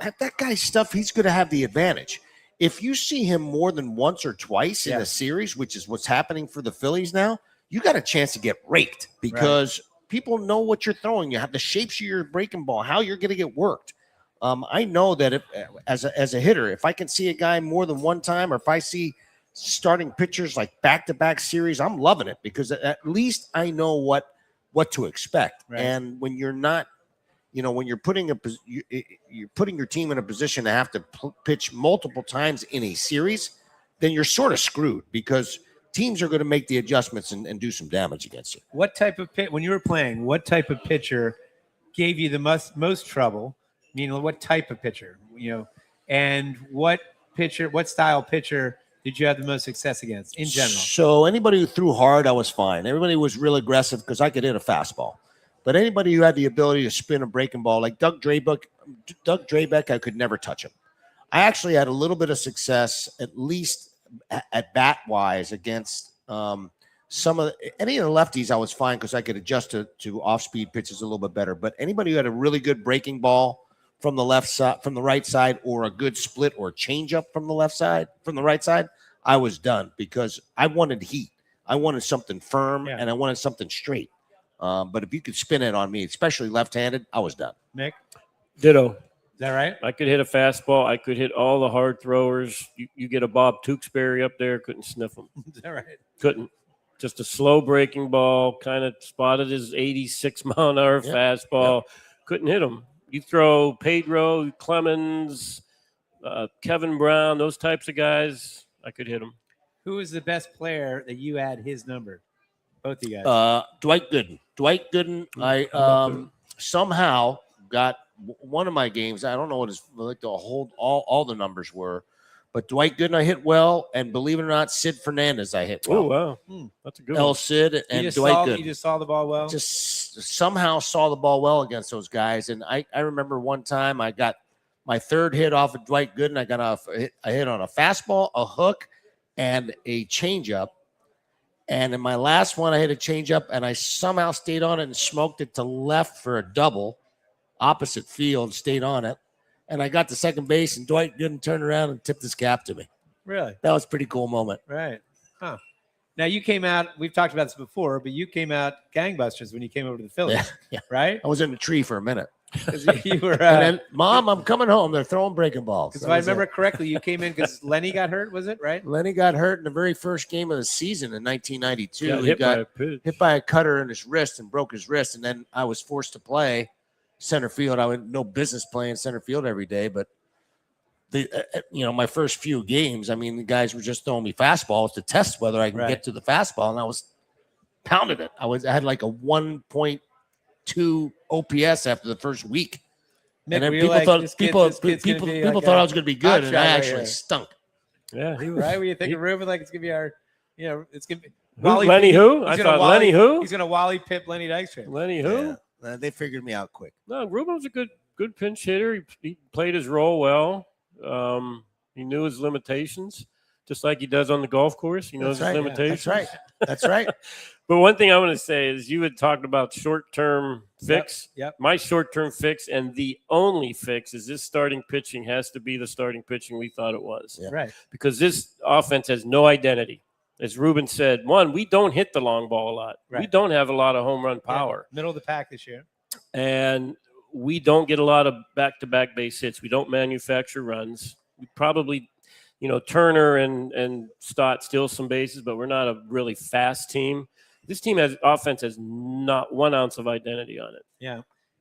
that guy's stuff, he's going to have the advantage. If you see him more than once or twice in a series, which is what's happening for the Phillies now, you got a chance to get raked because people know what you're throwing. You have the shapes of your breaking ball, how you're going to get worked. I know that if, as a hitter, if I can see a guy more than one time, or if I see starting pitchers like back-to-back series, I'm loving it because at least I know what to expect. Right. And when you're not, when you're putting your team in a position to have to pitch multiple times in a series, then you're sort of screwed because teams are going to make the adjustments and do some damage against you. What type of when you were playing, what type of pitcher gave you the most trouble? What type of pitcher, and what style pitcher did you have the most success against in general? So anybody who threw hard, I was fine. Everybody was real aggressive because I could hit a fastball. But anybody who had the ability to spin a breaking ball, like Doug Drabeck, I could never touch him. I actually had a little bit of success, at least at bat-wise, against any of the lefties. I was fine because I could adjust to off-speed pitches a little bit better. But anybody who had a really good breaking ball from the left side, from the right side, or a good split or changeup from the right side, I was done because I wanted heat. I wanted something firm and I wanted something straight. But if you could spin it on me, especially left-handed, I was done. Mick? Ditto. Is that right? I could hit a fastball. I could hit all the hard throwers. You get a Bob Tewksbury up there, couldn't sniff him. Is that right? Couldn't. Just a slow breaking ball, kind of spotted his 86-mile-an-hour fastball. Couldn't hit him. You throw Pedro, Clemens, Kevin Brown, those types of guys, I could hit them. Who was the best player that you had his number? Both of you guys. Dwight Gooden. I somehow got one of my games. I don't know what all the numbers were, but Dwight Gooden I hit well, and believe it or not, Sid Fernandez I hit well. Oh wow, that's a good one. El Sid and Dwight Gooden. You just saw the ball well. Just somehow saw the ball well against those guys, and I remember one time I got my third hit off of Dwight Gooden. I got a hit on a fastball, a hook, and a changeup. And in my last one, I hit a changeup, and I somehow stayed on it and smoked it to left for a double, opposite field, stayed on it. And I got to second base, and Dwight Gooden turned around and tipped his cap to me. Really? That was a pretty cool moment. Right. Huh. Now, you came out, we've talked about this before, but you came out gangbusters when you came over to the Phillies, right? I was in the tree for a minute. You were, and then, Mom, I'm coming home. They're throwing breaking balls. Because if I remember correctly, you came in because Lenny got hurt, was it, right? Lenny got hurt in the very first game of the season in 1992. He got hit by a cutter in his wrist and broke his wrist, and then I was forced to play center field. I had no business playing center field every day, but my first few games, I mean, the guys were just throwing me fastballs to test whether I can get to the fastball, and I was pounding it. I had like a 1.2 OPS after the first week. Nick, and then people thought I was going to be good, and I actually stunk. Yeah, he was. Right? Were you thinking Ruben like it's going to be our, it's going to be Lenny who? I thought Lenny who? He's going to Wally Pip Lenny Dykstra. Lenny who? Yeah. They figured me out quick. No, Ruben was a good pinch hitter. He played his role well. He knew his limitations, just like he does on the golf course. He knows his limitations. Yeah, that's right. But one thing I want to say is you had talked about short-term fix. Yep. My short-term fix and the only fix is this starting pitching has to be the starting pitching we thought it was. Yeah. Right. Because this offense has no identity. As Ruben said, we don't hit the long ball a lot. Right. We don't have a lot of home run power. Yeah, middle of the pack this year. And we don't get a lot of back-to-back base hits. We don't manufacture runs. We probably, Turner and Stott steal some bases, but we're not a really fast team. This team offense has not 1 ounce of identity on it. Yeah.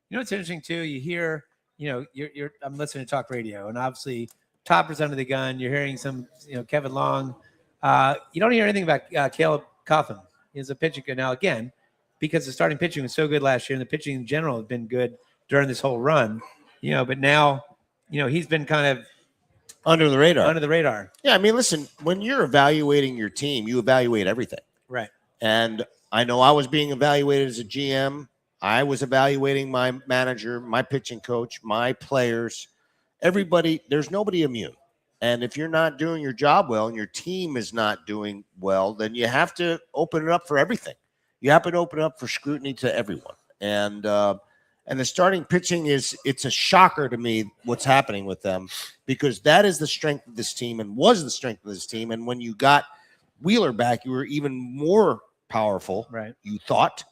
It's interesting too. You hear, I'm listening to talk radio, and obviously Topper's under the gun. You're hearing some, Kevin Long. You don't hear anything about Caleb Cotham. He's a pitching good now again, because the starting pitching was so good last year, and the pitching in general has been good during this whole run. But now, he's been kind of under the radar. Yeah, I mean, listen, when you're evaluating your team, you evaluate everything. Right. And I know I was being evaluated as a GM. I was evaluating my manager, my pitching coach, my players, everybody. There's nobody immune. And if you're not doing your job well and your team is not doing well, then you have to open it up for everything. You have to open it up for scrutiny to everyone. And the starting pitching it's a shocker to me what's happening with them, because that is the strength of this team and was the strength of this team. And when you got Wheeler back, you were even more powerful, right? You thought,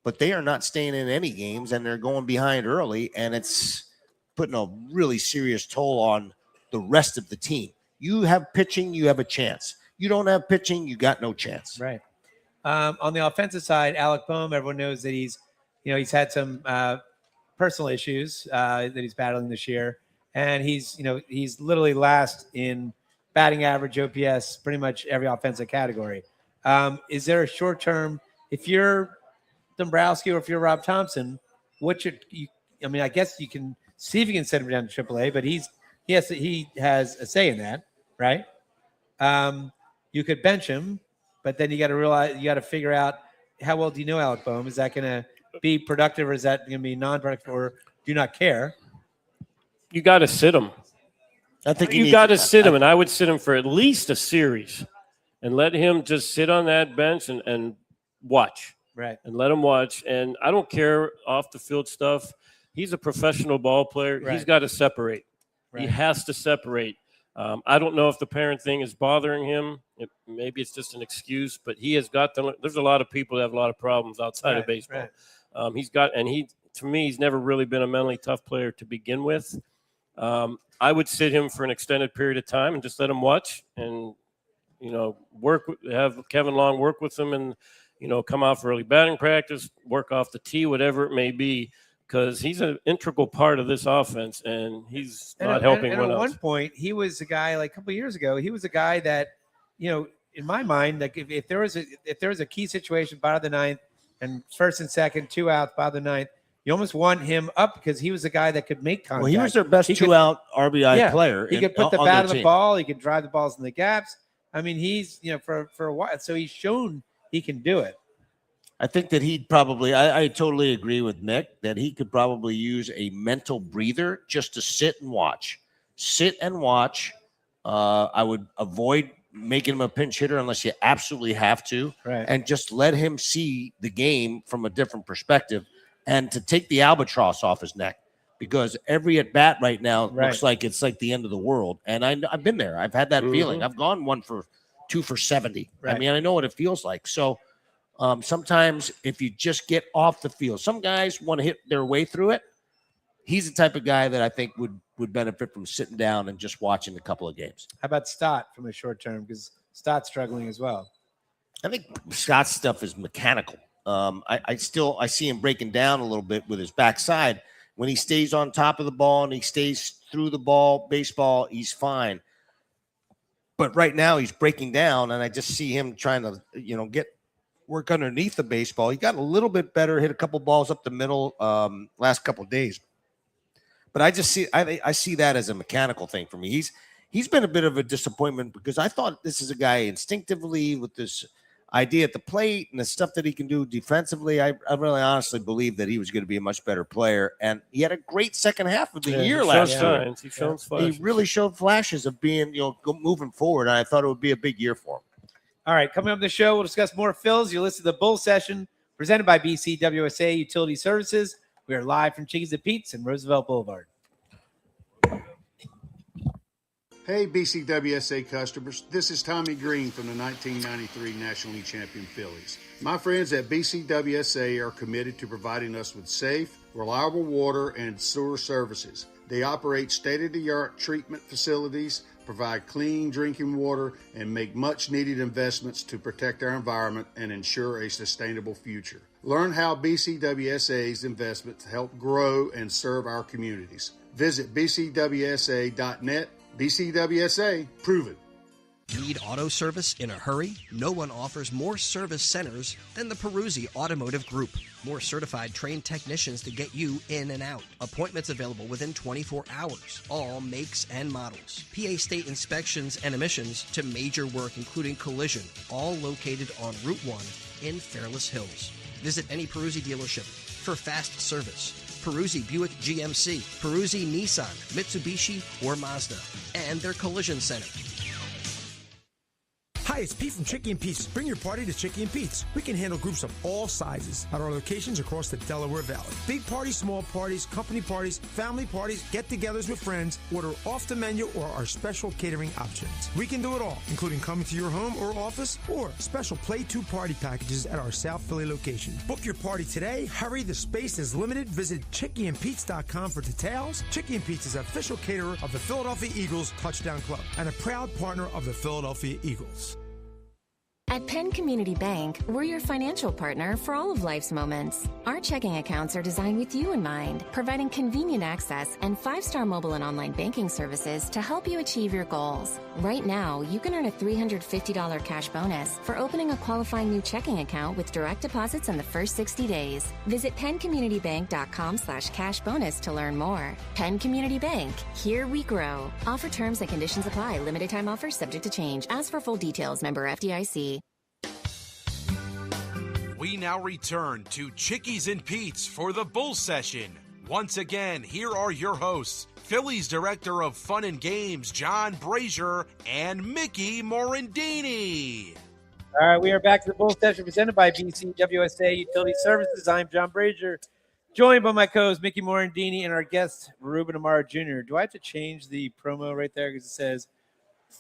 but they are not staying in any games, and they're going behind early, and it's putting a really serious toll on the rest of the team. You have pitching, you have a chance. You don't have pitching, you got no chance. Right. On the offensive side, Alec Boehm, everyone knows that he's had some personal issues that he's battling this year, and he's literally last in batting average, OPS, pretty much every offensive category. Is there a short term, if you're Dombrowski or if you're Rob Thompson, I guess you can see if you can send him down to AAA, but he has a say in that, right? You could bench him, but then you got to figure out how well do you know Alec Boehm? Is that going to be productive, or is that going to be non-productive, or do you not care? You got to sit him. I think you got to sit him, and I would sit him for at least a series and let him just sit on that bench and watch. Right. And let him watch. And I don't care off the field stuff. He's a professional ball player. Right. He's got to separate. Right. He has to separate. I don't know if the parent thing is bothering him. Maybe it's just an excuse, but he has got to. There's a lot of people that have a lot of problems outside of baseball. Right. To me, he's never really been a mentally tough player to begin with. I would sit him for an extended period of time and just let him watch and, have Kevin Long work with him and, come out for early batting practice, work off the tee, whatever it may be, because he's an integral part of this offense and he's not helping anyone else. At else. one point, he was a guy like a couple of years ago. He was a guy that, in my mind, like if there was a key situation, bottom of the ninth, and first and second, 2 outs, bottom of the ninth, you almost want him up because he was a guy that could make contact. Well, he was their best 2-out RBI player. He could put the bat on the ball. He could drive the balls in the gaps. I mean, he's, for a while. So he's shown he can do it. I think that he'd probably, I totally agree with Nick that he could probably use a mental breather just to sit and watch. sit and watch. I would avoid making him a pinch hitter unless you absolutely have to, Right. and just let him see the game from a different perspective, and to take the albatross off his neck, because every at bat right now looks like it's like the end of the world. And I've been there. I've had that feeling. I've gone 2 for 70. Right. I mean, I know what it feels like. So sometimes if you just get off the field, some guys want to hit their way through it. He's the type of guy that I think would benefit from sitting down and just watching a couple of games. How about Stott from a short term? Because Stott's struggling as well. I think Scott's stuff is mechanical. I see him breaking down a little bit with his backside. When he stays on top of the ball and he stays through the ball, baseball, he's fine. But right now he's breaking down, and I just see him trying to, get work underneath the baseball. He got a little bit better, hit a couple balls up the middle last couple of days. But I see that as a mechanical thing for me. He's been a bit of a disappointment, because I thought this is a guy instinctively with this idea at the plate and the stuff that he can do defensively. I really honestly believe that he was going to be a much better player. And he had a great second half of the year last year. He showed flashes. He really showed flashes of being, moving forward. And I thought it would be a big year for him. All right, coming up on the show, we'll discuss more Phils. You'll listen to the Bull Session presented by BCWSA Utility Services. We are live from Chickies and Pete's in Roosevelt Boulevard. Hey, BCWSA customers, this is Tommy Green from the 1993 National League Champion Phillies. My friends at BCWSA are committed to providing us with safe, reliable water and sewer services. They operate state-of-the-art treatment facilities, provide clean drinking water, and make much-needed investments to protect our environment and ensure a sustainable future. Learn how BCWSA's investments help grow and serve our communities. Visit bcwsa.net. BCWSA, proven. Need auto service in a hurry? No one offers more service centers than the Peruzzi Automotive Group. More certified trained technicians to get you in and out. Appointments available within 24 hours. All makes and models. PA state inspections and emissions to major work including collision. All located on Route 1 in Fairless Hills. Visit any Peruzzi dealership for fast service. Peruzzi Buick GMC, Peruzzi Nissan, Mitsubishi, or Mazda, and their collision center. Hi, it's Pete from Chickie and Pete's. Bring your party to Chickie and Pete's. We can handle groups of all sizes at our locations across the Delaware Valley. Big parties, small parties, company parties, family parties, get-togethers with friends. Order off the menu or our special catering options. We can do it all, including coming to your home or office, or special Play 2 party packages at our South Philly location. Book your party today. Hurry, the space is limited. Visit chickieandpete's.com for details. Chickie and Pete's is official caterer of the Philadelphia Eagles Touchdown Club and a proud partner of the Philadelphia Eagles. At Penn Community Bank, we're your financial partner for all of life's moments. Our checking accounts are designed with you in mind, providing convenient access and 5-star mobile and online banking services to help you achieve your goals. Right now, you can earn a $350 cash bonus for opening a qualifying new checking account with direct deposits in the first 60 days. Visit PennCommunityBank.com/cash bonus to learn more. Penn Community Bank, here we grow. Offer terms and conditions apply. Limited time offers subject to change. As for full details, member FDIC. We now return to Chickies and Pete's for the Bull Session. Once again, here are your hosts, Phillies Director of Fun and Games, John Brazer, and Mickey Morandini. All right, we are back to the Bull Session presented by BCWSA Utility Services. I'm John Brazer, joined by my co-host, Mickey Morandini, and our guest, Ruben Amaro Jr. Do I have to change the promo right there because it says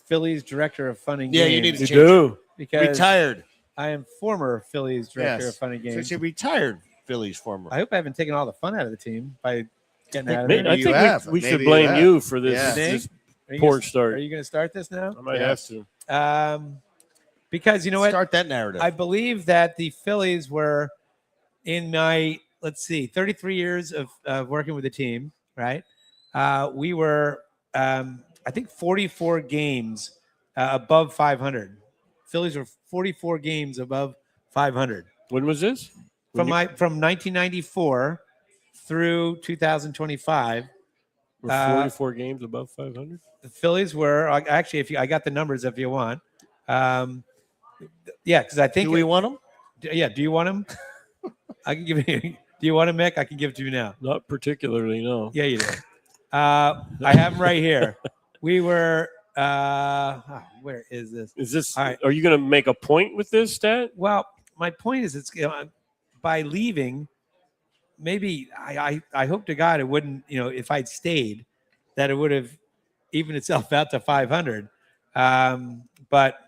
Phillies Director of Fun and Games? Yeah, you need to change it. Because retired. I am former Phillies Director of Fun and Games. So you're retired Phillies former. I hope I haven't taken all the fun out of the team by getting out of it. I think we should blame you for this poor start. Are you going to start this now? I might have to. Because you know what? Start that narrative. I believe that the Phillies were in my, 33 years of working with the team, right? We were, I think, 44 games above 500. Phillies were 44 games above 500. When was this? From 1994 through 2025. We're 44 games above 500. The Phillies were actually. I got the numbers if you want. Because I think. Do we want them? Yeah. Do you want them? I can give you. Do you want them, Mick? I can give it to you now. Not particularly, no. Yeah, you do. I have them right here. We were. Where is this? Is this? All right. Are you going to make a point with this stat? Well, my point is, it's by leaving. Maybe I hope to God it wouldn't. If I'd stayed, that it would have evened itself out to 500. But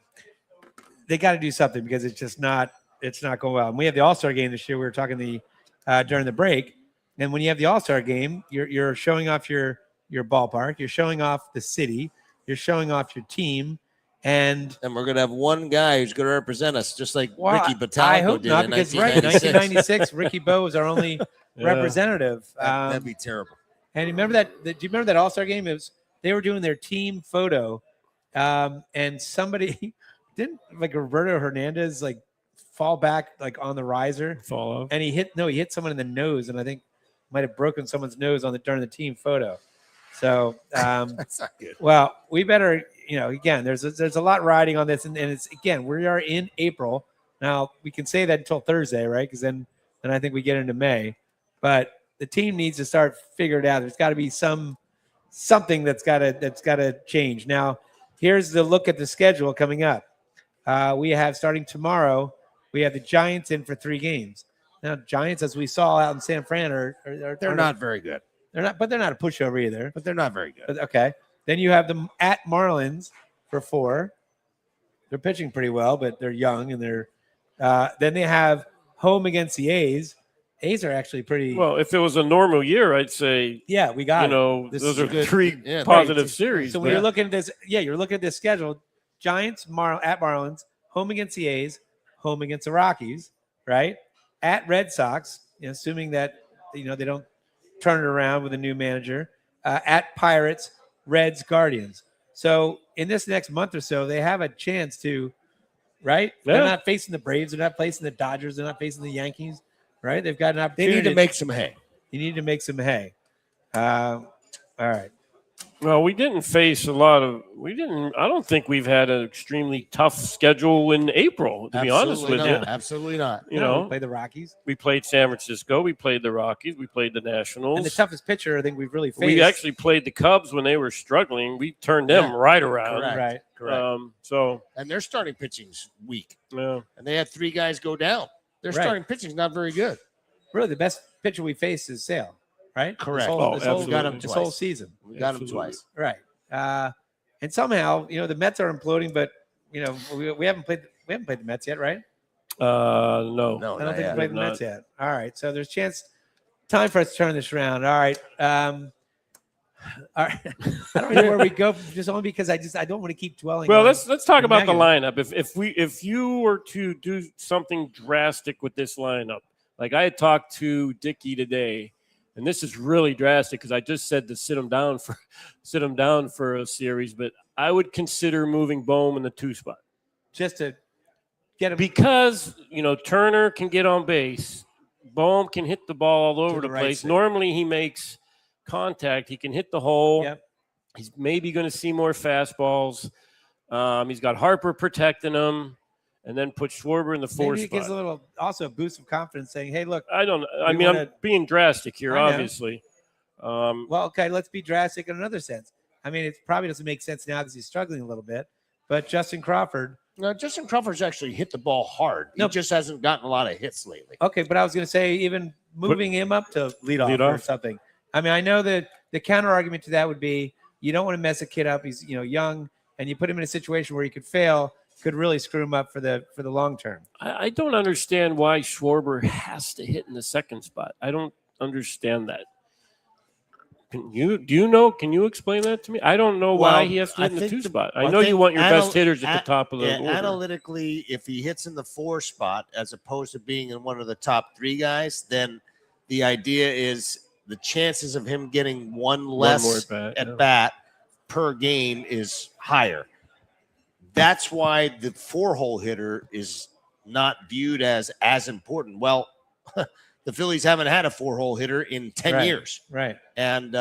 they got to do something because it's not going well. And we have the All-Star game this year. We were talking during the break, and when you have the All-Star game, you're showing off your ballpark, you're showing off the city, you're showing off your team, and we're gonna have one guy who's gonna represent us, just like Ricky Battalico I hope did not, in because 1996. 1996, Ricky Bo was our only representative. That'd be terrible. And remember that? Do you remember that All-Star game? They were doing their team photo, and somebody didn't Roberto Hernandez fall back on the riser, fall off, and he hit someone in the nose, and I think might have broken someone's nose during the team photo. So that's not good. Well, we better, again, there's a lot riding on this, and it's again we are in April now. We can say that until Thursday, right? Because then I think we get into May, but the team needs to start figuring it out. There's got to be something that's got to change. Now, here's the look at the schedule coming up. We have starting tomorrow. We have the Giants in for 3 games. Now, Giants, as we saw out in San Fran, they're not very good. They're not a pushover either. But they're not very good. But, okay. Then you have them at Marlins for 4. They're pitching pretty well, but they're young, and they're. Then they have home against the A's. A's are actually pretty. Well, if it was a normal year, I'd say. Yeah, we got. Those are 3 positive series. So when you're looking at this, you're looking at this schedule: Giants at Marlins, home against the A's, home against the Rockies, right? At Red Sox, assuming that they don't turn it around with a new manager. At Pirates, Reds, Guardians. So in this next month or so, they have a chance to, right? Yeah. They're not facing the Braves. They're not facing the Dodgers. They're not facing the Yankees, right? They've got an opportunity. They need to make some hay. You need to make some hay. All right. Well, we didn't face a lot of. I don't think we've had an extremely tough schedule in April. To be honest with you, absolutely not. We played the Rockies. We played San Francisco. We played the Rockies. We played the Nationals. And the toughest pitcher I think we've really faced. We actually played the Cubs when they were struggling. We turned them right around. Correct. And their starting pitching's weak. Yeah. And they had 3 guys go down. Their starting pitching's not very good. Really, the best pitcher we faced is Sale. Right? Correct. This whole season. We got him twice. Right. And somehow, the Mets are imploding, but we haven't played the Mets yet, right? No. I don't think we played the Mets yet. All right. So there's time for us to turn this around. All right. All right. I don't know where we go, just only because I don't want to keep dwelling. Well, let's talk about the lineup. If you were to do something drastic with this lineup, like I had talked to Dickie today. And this is really drastic because I just said to sit him down for a series, but I would consider moving Bohm in the 2 spot just to get him, because Turner can get on base, Bohm can hit the ball all over the place. Side. Normally he makes contact, he can hit the hole. Yep. He's maybe going to see more fastballs. He's got Harper protecting him. And then put Schwarber in the 4 spot. It gives also a boost of confidence, saying, "Hey, look." I'm being drastic here, obviously. Well, okay, let's be drastic in another sense. I mean, it probably doesn't make sense now because he's struggling a little bit. But Justin Crawford. No, Justin Crawford's actually hit the ball hard. He just hasn't gotten a lot of hits lately. Okay, but I was going to say even moving him up to lead off or something. I mean, I know that the counter argument to that would be you don't want to mess a kid up. He's young, and you put him in a situation where he could fail. Could really screw him up for the long term. I don't understand why Schwarber has to hit in the 2nd spot. I don't understand that. Can you explain that to me? I don't know why he has to hit in the 2 spot. I know you want your best hitters at the top of the order. Analytically, if he hits in the 4 spot as opposed to being in one of the top 3 guys, then the idea is the chances of him getting one less at bat per game is higher. That's why the 4-hole hitter is not viewed as important. Well, the Phillies haven't had a 4-hole hitter in 10 years. Right. And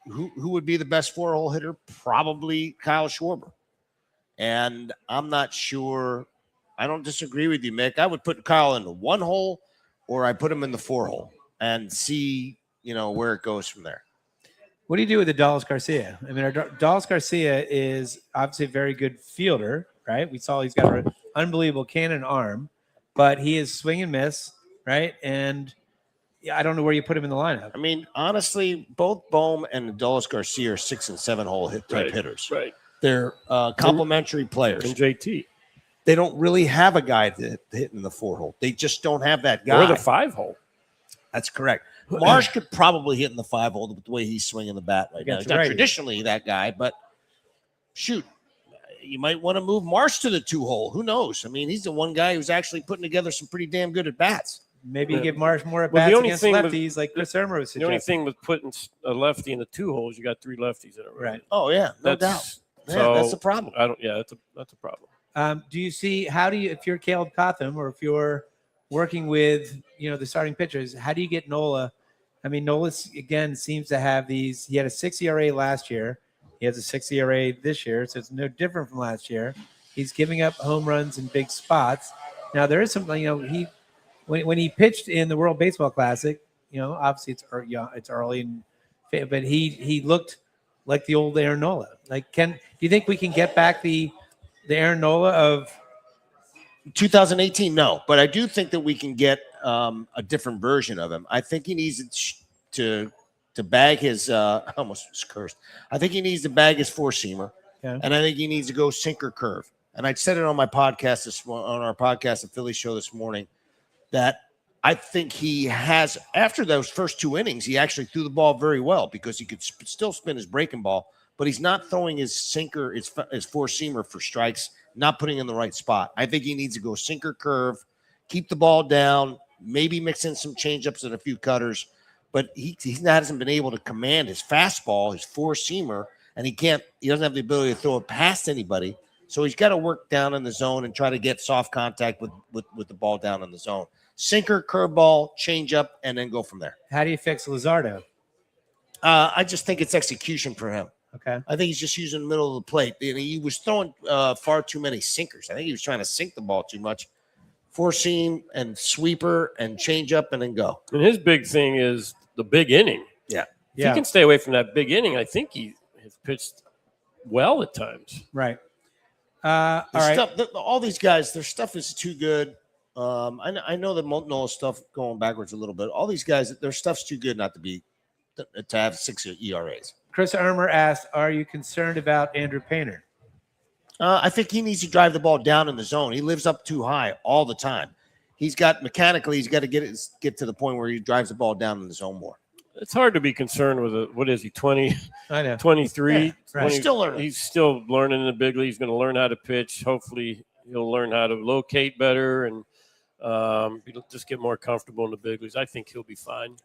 who would be the best 4-hole hitter? Probably Kyle Schwarber. And I'm not sure. I don't disagree with you, Mick. I would put Kyle in the 1-hole, or I put him in the 4-hole and see, where it goes from there. What do you do with the Dallas Garcia? I mean, Dallas Garcia is obviously a very good fielder, right? We saw he's got an unbelievable cannon arm, but he is swing and miss, right? And I don't know where you put him in the lineup. I mean, honestly, both Bohm and Dallas Garcia are 6 and 7 hole type hitters. Right. They're complementary players. And JT. They don't really have a guy that hit in the 4 hole. They just don't have that guy. Or the 5 hole. That's correct. Marsh could probably hit in the 5 hole with the way he's swinging the bat right now. He's not traditionally that guy, but shoot, you might want to move Marsh to the 2 hole. Who knows? I mean, he's the one guy who's actually putting together some pretty damn good at bats. Maybe you give Marsh more at bats against lefties, like Chris Irmer was suggesting. The only thing with putting a lefty in the 2 holes, you got 3 lefties in it. Right. Oh yeah, no doubt. Yeah, so that's a problem. That's a problem. Do you see if you're Caleb Cotham or if you're working with the starting pitchers, how do you get Nola? I mean, Nola again seems to have these. He had a 6 ERA last year. He has a 6 ERA this year, so it's no different from last year. He's giving up home runs in big spots. Now there is something. He when he pitched in the World Baseball Classic, obviously it's early, but he looked like the old Aaron Nola. Like, do you think we can get back the Aaron Nola of 2018? No, but I do think that we can get a different version of him. I think he needs to bag his I almost was cursed. I think he needs to bag his 4-seamer, and I think he needs to go sinker curve. And I said it on my podcast on our podcast, the Phillies show this morning, that I think he has, after those first 2 innings, he actually threw the ball very well because he could still spin his breaking ball, but he's not throwing his sinker, his 4-seamer for strikes, not putting in the right spot. I think he needs to go sinker curve, keep the ball down, maybe mix in some changeups and a few cutters, but he hasn't been able to command his fastball, his 4-seamer, and he doesn't have the ability to throw it past anybody. So he's got to work down in the zone and try to get soft contact with the ball down in the zone. Sinker, curveball, change up, and then go from there. How do you fix Luzardo? I just think it's execution for him. Okay. I think he's just using the middle of the plate. He was throwing far too many sinkers. I think he was trying to sink the ball too much. 4-seam and sweeper and change up and then go. And his big thing is the big inning. Yeah. If he can stay away from that big inning, I think he has pitched well at times. Right. All right. All these guys, their stuff is too good. I know that Nola's stuff going backwards a little bit. All these guys, their stuff's too good not to have 6 ERAs. Chris Irmer asked, "Are you concerned about Andrew Painter?" I think he needs to drive the ball down in the zone. He lives up too high all the time. He's got to get to the point where he drives the ball down in the zone more. It's hard to be concerned with what is he, 20? I know. 23. Yeah, right. 20, still learning. He's still learning in the big league. He's going to learn how to pitch. Hopefully he'll learn how to locate better and he'll just get more comfortable in the big leagues. I think he'll be fine.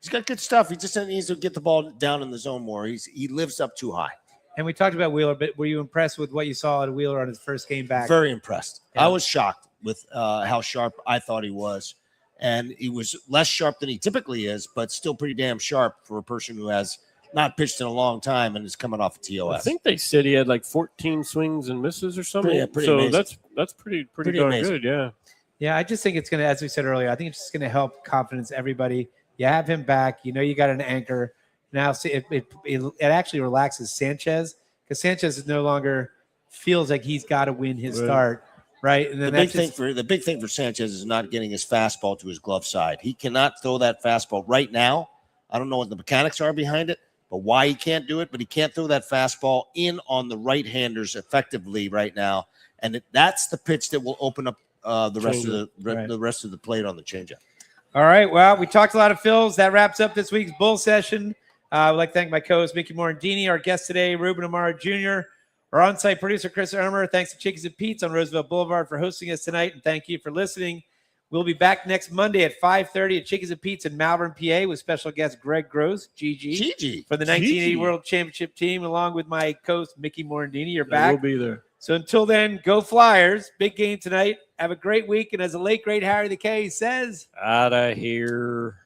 He's got good stuff. He just needs to get the ball down in the zone more. He lives up too high. And we talked about Wheeler, but were you impressed with what you saw at Wheeler on his first game back? Very impressed. Yeah. I was shocked with how sharp I thought he was. And he was less sharp than he typically is, but still pretty damn sharp for a person who has not pitched in a long time and is coming off a TOS. I think they said he had like 14 swings and misses or something. Pretty so amazing. that's pretty darn good, yeah. Yeah, I just think it's going to, as we said earlier, I think it's just going to help confidence everybody. You have him back. You got an anchor. Now it actually relaxes Sanchez because Sanchez is no longer feels like he's got to win his start, right? And then the big thing for Sanchez is not getting his fastball to his glove side. He cannot throw that fastball right now. I don't know what the mechanics are behind it, but why he can't do it. But he can't throw that fastball in on the right-handers effectively right now, and that's the pitch that will open up the rest of the plate on the changeup. All right. Well, we talked a lot of Phils. That wraps up this week's Bull Session. I would like to thank my co-host, Mickey Morandini, our guest today, Ruben Amaro Jr., our on-site producer, Chris Irmer. Thanks to Chickies and Pete's on Roosevelt Boulevard for hosting us tonight, and thank you for listening. We'll be back next Monday at 5:30 at Chickies and Pete's in Malvern, PA, with special guest Greg Gross, Gigi, for the 1980 World Championship team, along with my co-host, Mickey Morandini. You're back. We'll be there. So until then, go Flyers. Big game tonight. Have a great week. And as the late, great Harry the K says, out of here.